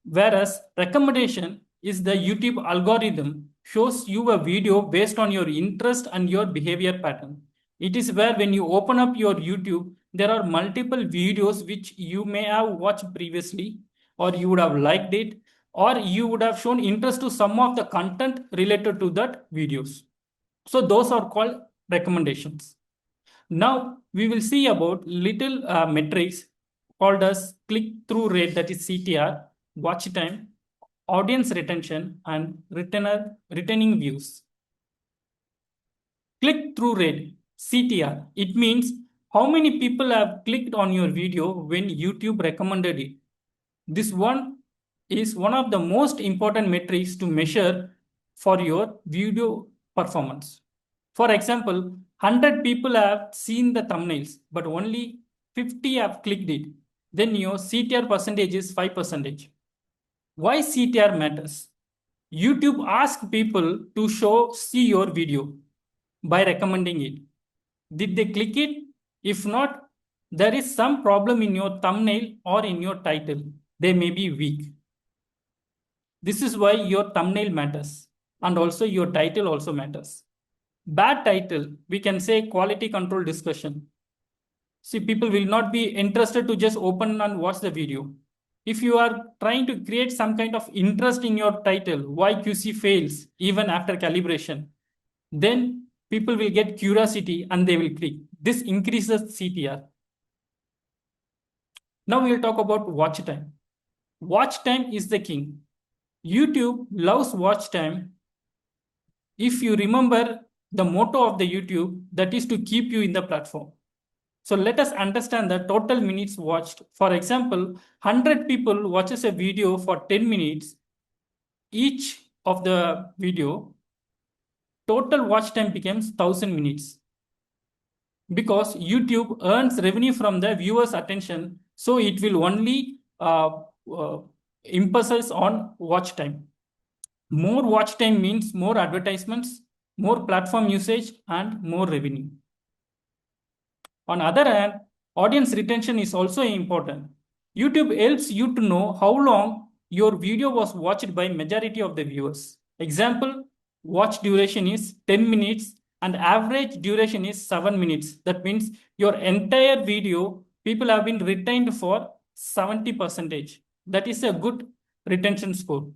Whereas recommendation is the YouTube algorithm shows you a video based on your interest and your behavior pattern. It is where when you open up your YouTube, there are multiple videos which you may have watched previously, or you would have liked it, or you would have shown interest to some of the content related to that videos. So those are called recommendations. Now we will see about little metrics called as click-through rate, that is CTR, watch time, audience retention, and retaining views. Click-through rate, CTR, it means how many people have clicked on your video when YouTube recommended it. This one is one of the most important metrics to measure for your video performance. For example, 100 people have seen the thumbnails, but only 50 have clicked it. Then your CTR percentage is 5%. Why CTR matters? YouTube asks people to see your video by recommending it. Did they click it? If not, there is some problem in your thumbnail or in your title. They may be weak. This is why your thumbnail matters, and also your title also matters. Bad title, we can say quality control discussion. See, people will not be interested to just open and watch the video. If you are trying to create some kind of interest in your title, why QC fails even after calibration, then people will get curiosity and they will click. This increases CTR. Now we will talk about watch time. Watch time is the king. YouTube loves watch time. If you remember the motto of the YouTube, that is to keep you in the platform. So let us understand the total minutes watched. For example, 100 people watches a video for 10 minutes. Each of the video, total watch time becomes 1000 minutes. Because YouTube earns revenue from the viewer's attention, so it will only emphasize on watch time. More watch time means more advertisements, more platform usage, and more revenue. On the other hand, audience retention is also important. YouTube helps you to know how long your video was watched by majority of the viewers. Example, watch duration is 10 minutes and average duration is 7 minutes. That means your entire video, people have been retained for 70%. That is a good retention score.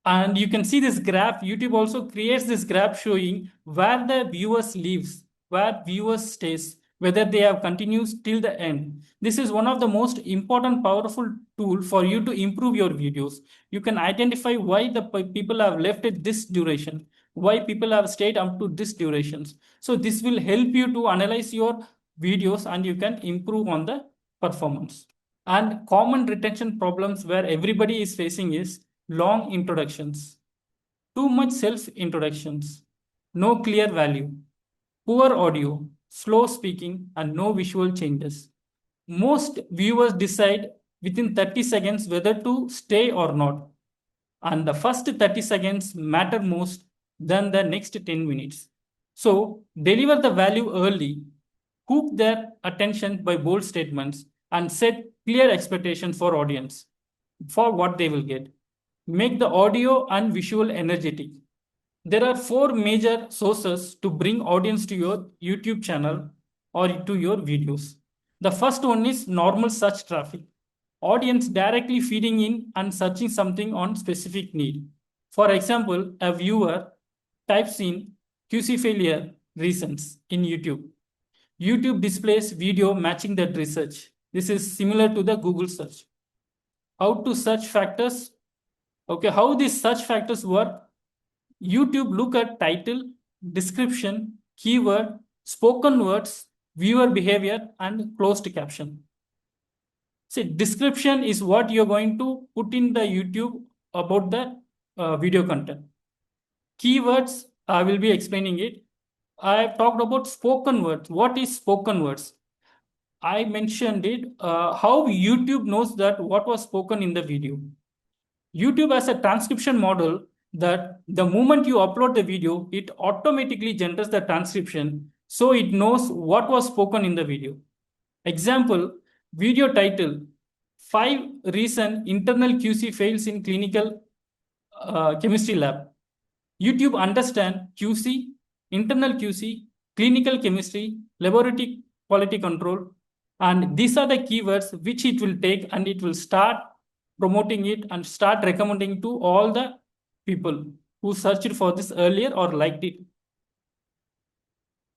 And you can see this graph. YouTube also creates this graph showing where the viewers lives, where viewers stays, whether they have continued till the end. This is one of the most important, powerful tool for you to improve your videos. You can identify why the people have left at this duration, why people have stayed up to this durations. So this will help you to analyze your videos and you can improve on the performance. And common retention problems where everybody is facing is long introductions, too much self-introductions, no clear value, poor audio, slow speaking, and no visual changes. Most viewers decide within 30 seconds whether to stay or not. And the first 30 seconds matter most than the next 10 minutes. So deliver the value early, hook their attention by bold statements, and set clear expectations for audience for what they will get. Make the audio and visual energetic. There are 4 major sources to bring audience to your YouTube channel or to your videos. The first one is normal search traffic. Audience directly feeding in and searching something on specific need. For example, a viewer types in QC failure reasons in YouTube. YouTube displays video matching that research. This is similar to the Google search. How to search factors? Okay, how these search factors work? YouTube look at title, description, keyword, spoken words, viewer behavior, and closed caption. See, description is what you're going to put in the YouTube about the video content. Keywords, I will be explaining it. I talked about spoken words. What is spoken words? I mentioned it, how YouTube knows that what was spoken in the video. YouTube has a transcription model that the moment you upload the video, it automatically generates the transcription, so it knows what was spoken in the video. Example, video title, 5 reasons internal QC fails in clinical chemistry lab. YouTube understand QC, internal QC, clinical chemistry, laboratory quality control, And these are the keywords which it will take, and it will start promoting it and start recommending to all the people who searched for this earlier or liked it.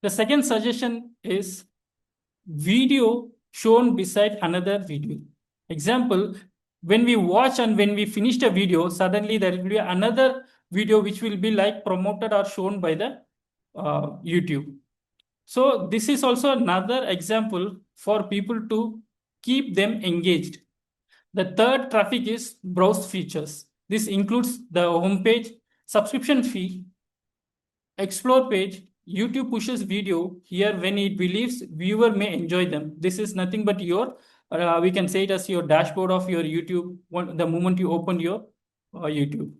The second suggestion is video shown beside another video. Example, when we watch and when we finished a video, suddenly there will be another video which will be like promoted or shown by the YouTube. So this is also another example for people to keep them engaged. The third traffic is browse features. This includes the homepage, subscription fee, explore page. YouTube pushes video here when it believes viewer may enjoy them. This is nothing but your, we can say it as your dashboard of your YouTube the moment you open your YouTube.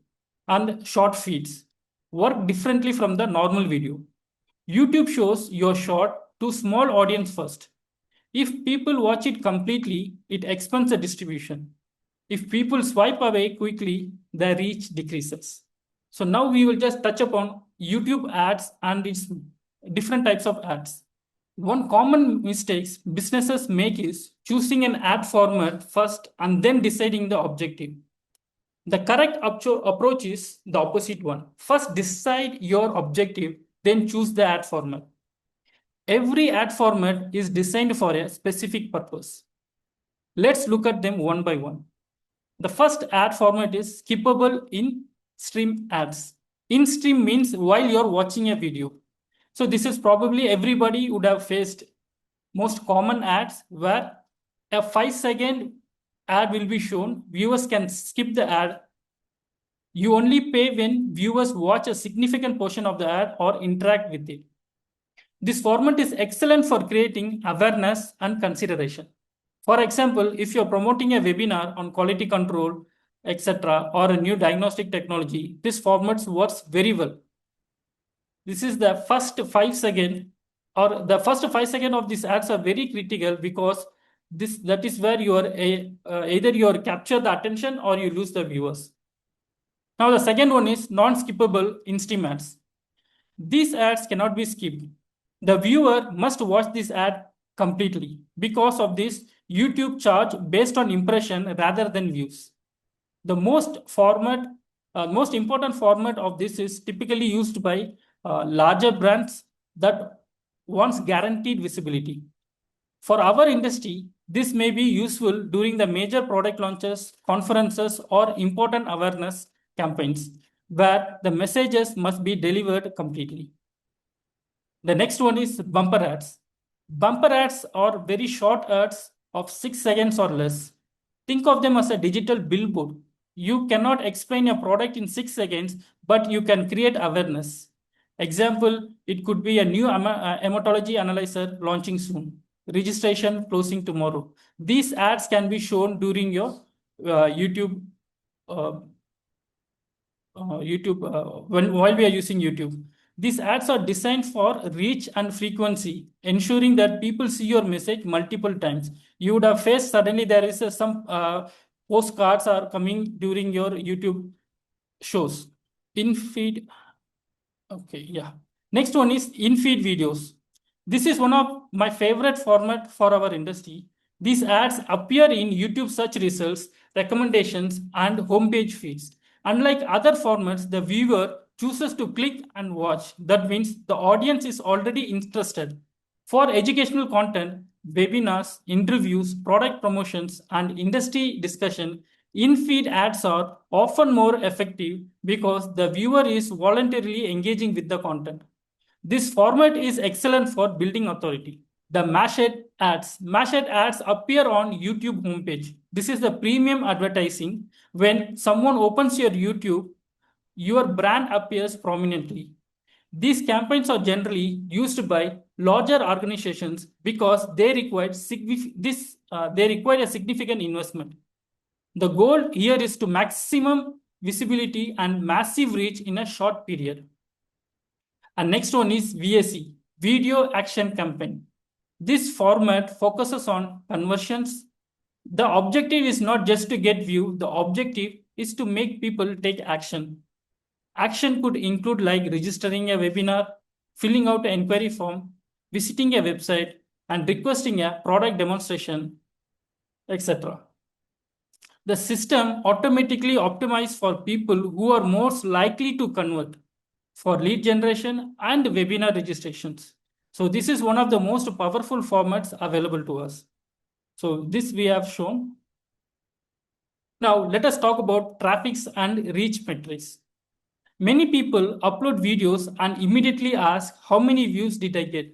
And short feeds work differently from the normal video. YouTube shows your short to small audience first. If people watch it completely, it expands the distribution. If people swipe away quickly, the reach decreases. So now we will just touch upon YouTube ads and its different types of ads. One common mistakes businesses make is choosing an ad format first and then deciding the objective. The correct approach is the opposite one. First decide your objective, then choose the ad format. Every ad format is designed for a specific purpose. Let's look at them one by one. The first ad format is skippable in-stream ads. In-stream means while you're watching a video. So this is probably everybody would have faced most common ads where a 5-second ad will be shown. Viewers can skip the ad. You only pay when viewers watch a significant portion of the ad or interact with it. This format is excellent for creating awareness and consideration. For example, if you're promoting a webinar on quality control, etc., or a new diagnostic technology, this format works very well. This is the first 5 seconds, or the first 5 seconds of these ads are very critical because that is where you are either you are capture the attention or you lose the viewers. Now the second one is non-skippable in-stream ads. These ads cannot be skipped. The viewer must watch this ad completely. Because of this, YouTube charge based on impression rather than views. The most important format of this is typically used by larger brands that wants guaranteed visibility. For our industry, this may be useful during the major product launches, conferences, or important awareness campaigns, where the messages must be delivered completely. The next one is bumper ads. Bumper ads are very short ads of 6 seconds or less. Think of them as a digital billboard. You cannot explain a product in 6 seconds, but you can create awareness. Example, it could be a new hematology analyzer launching soon. Registration closing tomorrow. These ads can be shown during your YouTube while we are using YouTube. These ads are designed for reach and frequency, ensuring that people see your message multiple times. You would have faced suddenly there is some postcards are coming during your YouTube shows. In-feed. Okay, yeah. Next one is in-feed videos. This is one of my favorite format for our industry. These ads appear in YouTube search results, recommendations, and homepage feeds. Unlike other formats, the viewer chooses to click and watch. That means the audience is already interested. For educational content, webinars, interviews, product promotions, and industry discussion, in-feed ads are often more effective because the viewer is voluntarily engaging with the content. This format is excellent for building authority. The mashed ads. Mashed ads appear on YouTube homepage. This is the premium advertising. When someone opens your YouTube, your brand appears prominently. These campaigns are generally used by larger organizations because they require a significant investment. The goal here is to maximum visibility and massive reach in a short period. And next one is VAC, Video Action Campaign. This format focuses on conversions. The objective is not just to get view, the objective is to make people take action. Action could include like registering a webinar, filling out an inquiry form, visiting a website, and requesting a product demonstration, etc. The system automatically optimizes for people who are most likely to convert for lead generation and webinar registrations. So this is one of the most powerful formats available to us. So this we have shown. Now let us talk about traffics and reach metrics. Many people upload videos and immediately ask how many views did I get?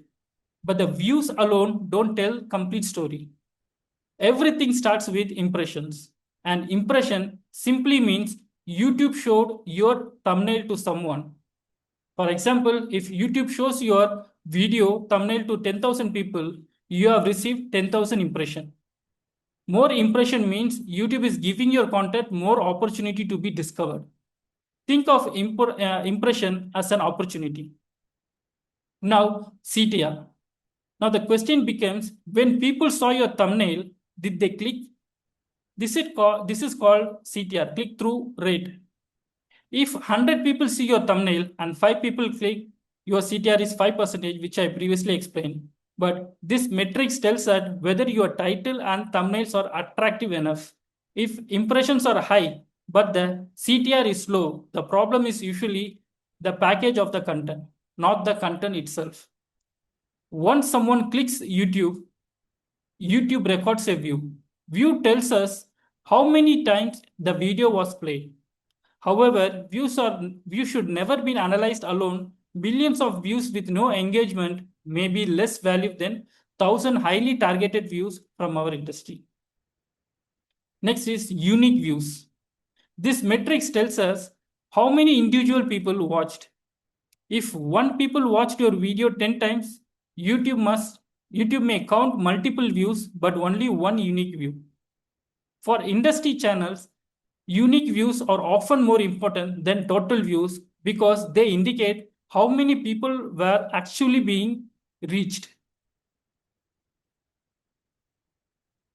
But the views alone don't tell complete story. Everything starts with impressions. And impression simply means YouTube showed your thumbnail to someone. For example, if YouTube shows your video thumbnail to 10,000 people, you have received 10,000 impression. More impression means YouTube is giving your content more opportunity to be discovered. Think of impression as an opportunity. Now, CTR. Now the question becomes, when people saw your thumbnail, did they click? This is called CTR, click-through rate. If 100 people see your thumbnail and 5 people click, your CTR is 5%, which I previously explained. But this metric tells us whether your title and thumbnails are attractive enough. If impressions are high, but the CTR is low, the problem is usually the package of the content, not the content itself. Once someone clicks YouTube, YouTube records a view. View tells us how many times the video was played. However, views should never be analyzed alone. Billions of views with no engagement may be less valuable than 1,000 highly targeted views from our industry. Next is unique views. This metric tells us how many individual people watched. If one people watched your video 10 times, YouTube may count multiple views, but only one unique view. For industry channels, unique views are often more important than total views because they indicate how many people were actually being reached.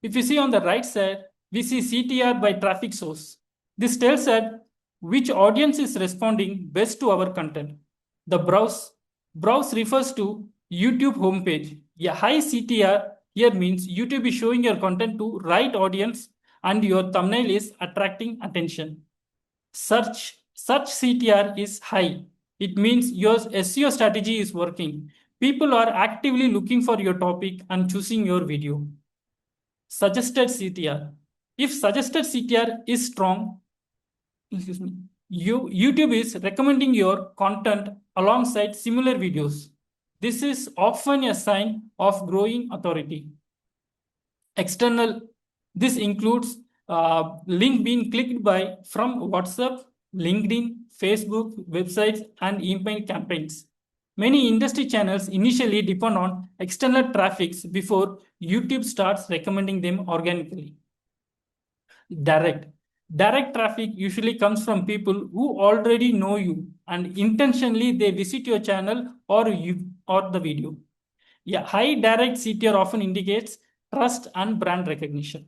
If you see on the right side, we see CTR by traffic source. This tells us which audience is responding best to our content. The browse refers to YouTube homepage. A high CTR here means YouTube is showing your content to right audience and your thumbnail is attracting attention. Search CTR is high. It means your SEO strategy is working. People are actively looking for your topic and choosing your video. Suggested CTR. If suggested CTR is strong, YouTube is recommending your content alongside similar videos. This is often a sign of growing authority. External, this includes link being clicked by from WhatsApp, LinkedIn, Facebook, websites, and email campaigns. Many industry channels initially depend on external traffic before YouTube starts recommending them organically. Direct traffic usually comes from people who already know you and intentionally they visit your channel or the video. Yeah, high direct CTR often indicates trust and brand recognition.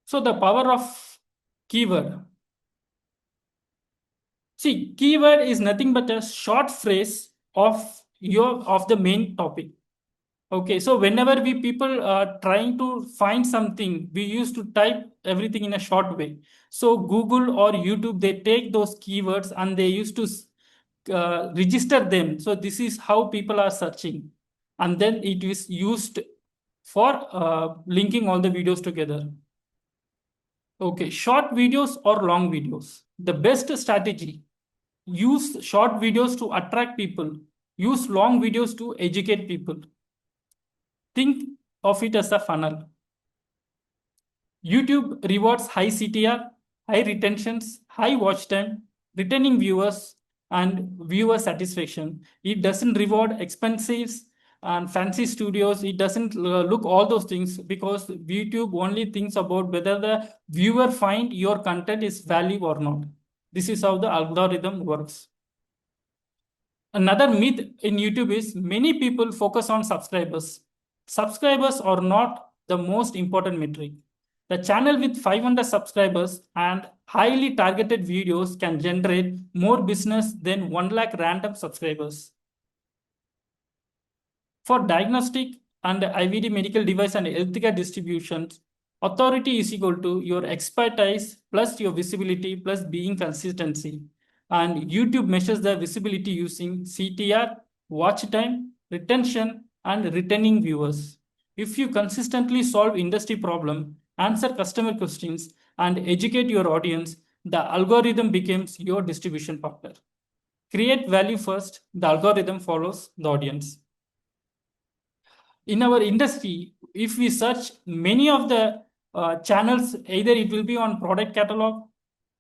So the power of keyword. See, keyword is nothing but a short phrase of the main topic. Okay, so whenever people are trying to find something, we used to type everything in a short way. So Google or YouTube, they take those keywords and they used to register them. So this is how people are searching. And then it is used for linking all the videos together. Okay, short videos or long videos. The best strategy, use short videos to attract people. Use long videos to educate people. Think of it as a funnel. YouTube rewards high CTR, high retentions, high watch time, returning viewers, and viewer satisfaction. It doesn't reward expensives and fancy studios. It doesn't look all those things because YouTube only thinks about whether the viewer find your content is value or not. This is how the algorithm works. Another myth in YouTube is many people focus on subscribers. Subscribers are not the most important metric. The channel with 500 subscribers and highly targeted videos can generate more business than 1 lakh random subscribers. For diagnostic and IVD medical device and healthcare distributions, authority is equal to your expertise plus your visibility plus being consistency. And YouTube measures the visibility using CTR, watch time, retention, and returning viewers. If you consistently solve industry problem, answer customer questions, and educate your audience, the algorithm becomes your distribution partner. Create value first, the algorithm follows the audience. In our industry, if we search many of the channels, either it will be on product catalog,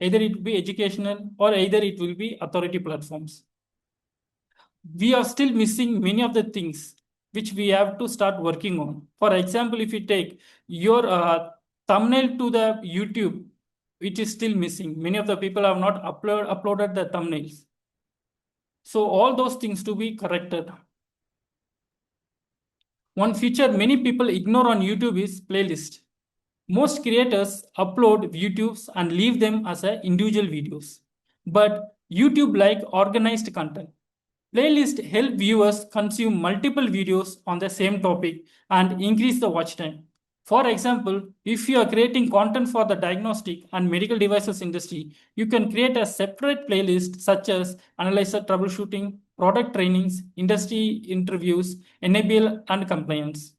either it will be educational, or either it will be authority platforms. We are still missing many of the things which we have to start working on. For example, if you take your thumbnail to the YouTube, it is still missing. Many of the people have not uploaded the thumbnails. So all those things to be corrected. One feature many people ignore on YouTube is playlist. Most creators upload YouTubes and leave them as a individual videos. But YouTube like organized content. Playlist help viewers consume multiple videos on the same topic and increase the watch time. For example, if you are creating content for the diagnostic and medical devices industry, you can create a separate playlist such as analyzer troubleshooting, product trainings, industry interviews, enable and compliance.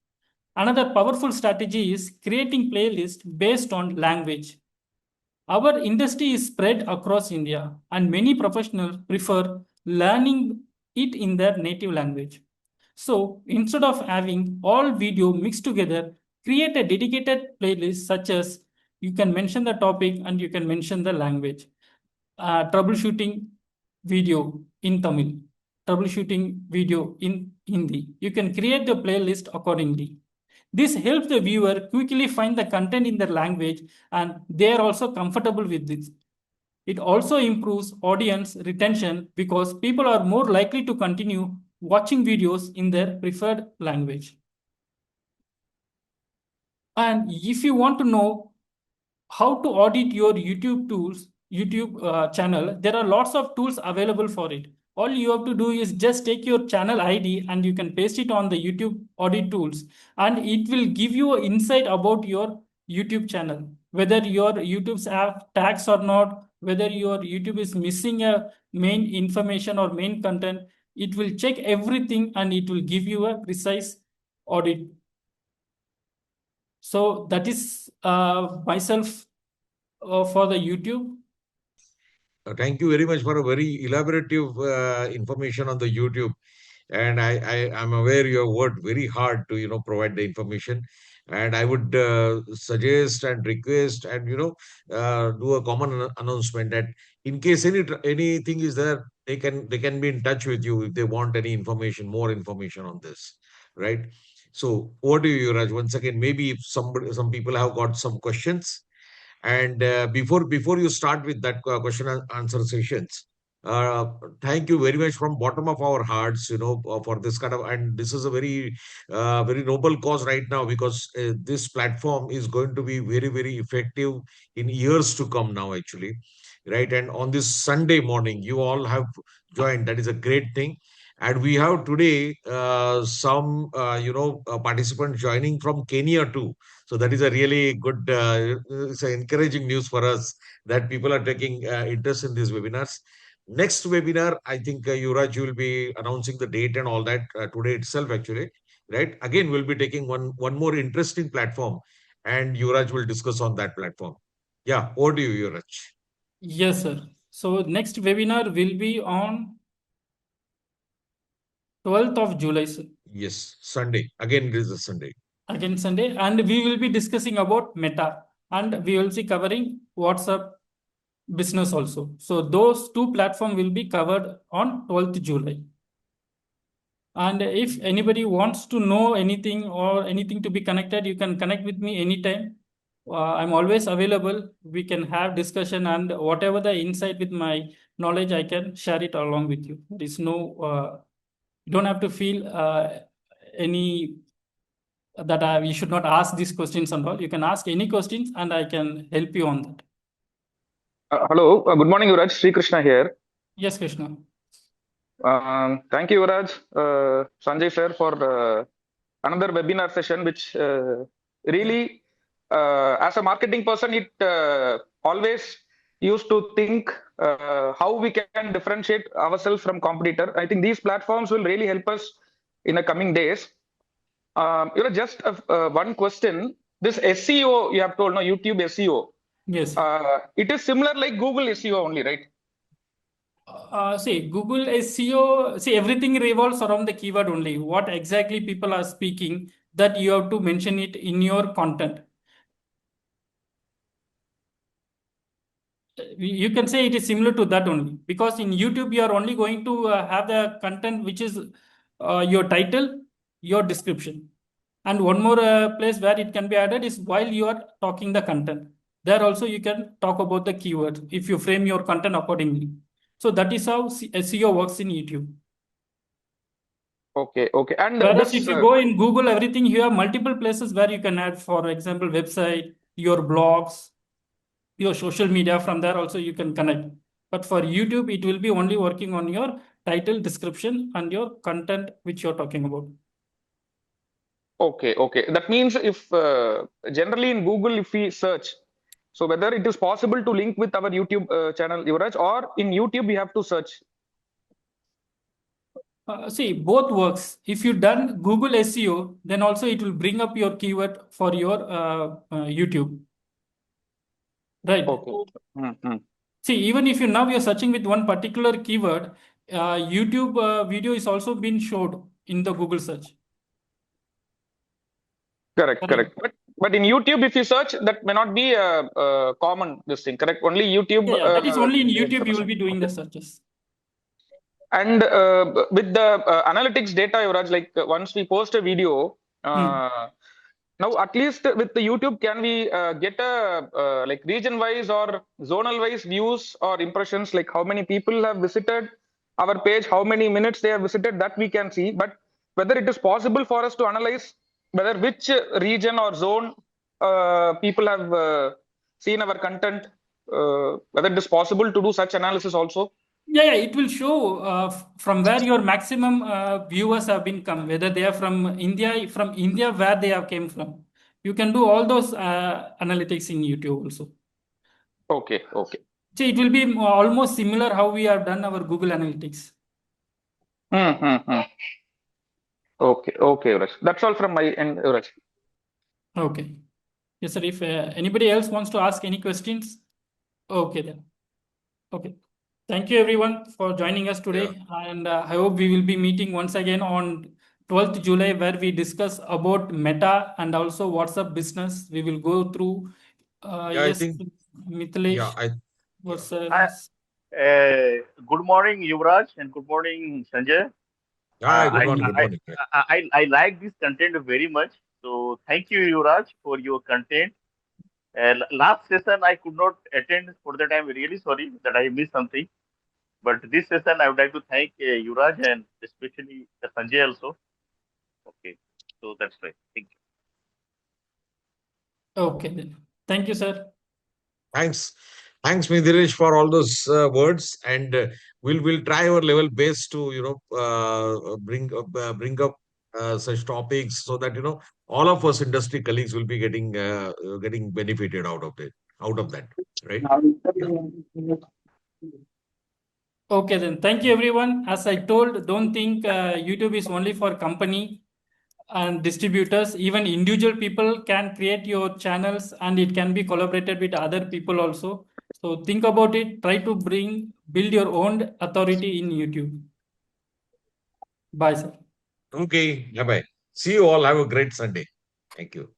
Another powerful strategy is creating playlists based on language. Our industry is spread across India, and many professionals prefer learning it in their native language. So instead of having all video mixed together, create a dedicated playlist such as you can mention the topic and you can mention the language. Troubleshooting video in Tamil, troubleshooting video in Hindi. You can create the playlist accordingly. This helps the viewer quickly find the content in their language and they are also comfortable with this. It also improves audience retention because people are more likely to continue watching videos in their preferred language. And if you want to know how to audit your YouTube channel, there are lots of tools available for it. All you have to do is just take your channel ID and you can paste it on the YouTube audit tools, and it will give you an insight about your YouTube channel, whether your YouTube's have tags or not, whether your YouTube is missing a main information or main content. It will check everything and it will give you a precise audit. So that is myself for the YouTube. Thank you very much for a very elaborative information on the YouTube. And I'm aware you have worked very hard to, provide the information. And I would suggest and request and, do a common announcement that in case anything is there, they can be in touch with you if they want any information, more information on this, right? So over to you, Raj. Once again, maybe if some people have got some questions. And before you start with that question and answer sessions, uh, thank you very much from bottom of our hearts, for this kind of, and this is a very noble cause right now, because this platform is going to be very, very effective in years to come now, actually, right? And on this Sunday morning, you all have joined. That is a great thing. And we have today some, participants joining from Kenya too. So that is a really good, it's an encouraging news for us that people are taking interest in these webinars. Next webinar, I think Yuvraj, you will be announcing the date and all that today itself, actually, right? Again, we'll be taking one more interesting platform, and Yuvraj will discuss on that platform. Yeah, over to you, Yuvraj. Yes, sir. So next webinar will be on 12th of July, sir. Yes, Sunday. Again, it is a Sunday. Again Sunday, and we will be discussing about Meta, and we will be covering WhatsApp business also. So those two platforms will be covered on 12th July. And if anybody wants to know anything or anything to be connected, you can connect with me anytime. I'm always available. We can have discussion, and whatever the insight with my knowledge, I can share it along with you. There is no, you don't have to feel any that you should not ask these questions and all. You can ask any questions and I can help you on that. Hello, good morning, Yuvraj. Sri Krishna here. Yes, Krishna. Thank you, Yuraj, Sanjay sir, for another webinar session, which really, as a marketing person, it always used to think how we can differentiate ourselves from competitor. I think these platforms will really help us in the coming days. Just one question. This SEO you have told, no, YouTube SEO. Yes. It is similar like Google SEO only, right? See, Google SEO, see, everything revolves around the keyword only. What exactly people are speaking, that you have to mention it in your content. You can say it is similar to that only, because in YouTube, you are only going to have the content which is your title, your description. And one more place where it can be added is while you are talking the content. There also you can talk about the keywords if you frame your content accordingly. So that is how SEO works in YouTube. Okay. And Whereas this, if you go in Google, everything, you have multiple places where you can add, for example, website, your blogs, your social media. From there also you can connect. But for YouTube, it will be only working on your title, description, and your content which you're talking about. okay. That means if generally in Google, if we search, so whether it is possible to link with our YouTube channel, Yuvraj, or in YouTube we have to search. See, both works. If you done Google SEO, then also it will bring up your keyword for your YouTube. Right. Okay. See, even if you now you're searching with one particular keyword, YouTube video is also been showed in the Google search. Correct. But in YouTube, if you search, that may not be a common this thing. Correct. Only YouTube. Yeah, that is only in the YouTube you will information. be doing the searches. And with the analytics data, Yuvraj, like once we post a video, now at least with the YouTube, can we get a like region-wise or zonal-wise views or impressions, like how many people have visited our page, how many minutes they have visited, that we can see. But whether it is possible for us to analyze whether which region or zone people have seen our content, whether it is possible to do such analysis also. Yeah, it will show from where your maximum viewers have been come, whether they are from India, where they have came from. You can do all those analytics in YouTube also. Okay. See, it will be almost similar how we have done our Google Analytics. Okay, Yuvraj. That's all from my end, Yuvraj. Okay. Yes, sir. If anybody else wants to ask any questions, okay then. Okay. Thank you everyone for joining us today. Yeah. And I hope we will be meeting once again on 12th July, where we discuss about Meta and also WhatsApp business. We will go through. I think. Mithilesh. Yeah. Good morning, Yuvraj, and good morning, Sanjay. Hi, good morning. I like this content very much. So thank you, Yuvraj, for your content. Last session I could not attend. For that, I'm really sorry that I missed something. But this session, I would like to thank Yuvraj and especially Sanjay also. Okay, so that's right. Thank you. Okay, then. Thank you, sir. Thanks, Mithilesh, for all those words, and we'll try our level best to bring up such topics so that all of us industry colleagues will be getting benefited out of that, right? Yeah. Okay, then. Thank you, everyone. As I told, don't think YouTube is only for company and distributors. Even individual people can create your channels, and it can be collaborated with other people also. So think about it. Try to build your own authority in YouTube. Bye, sir. Okay, bye-bye. See you all. Have a great Sunday. Thank you.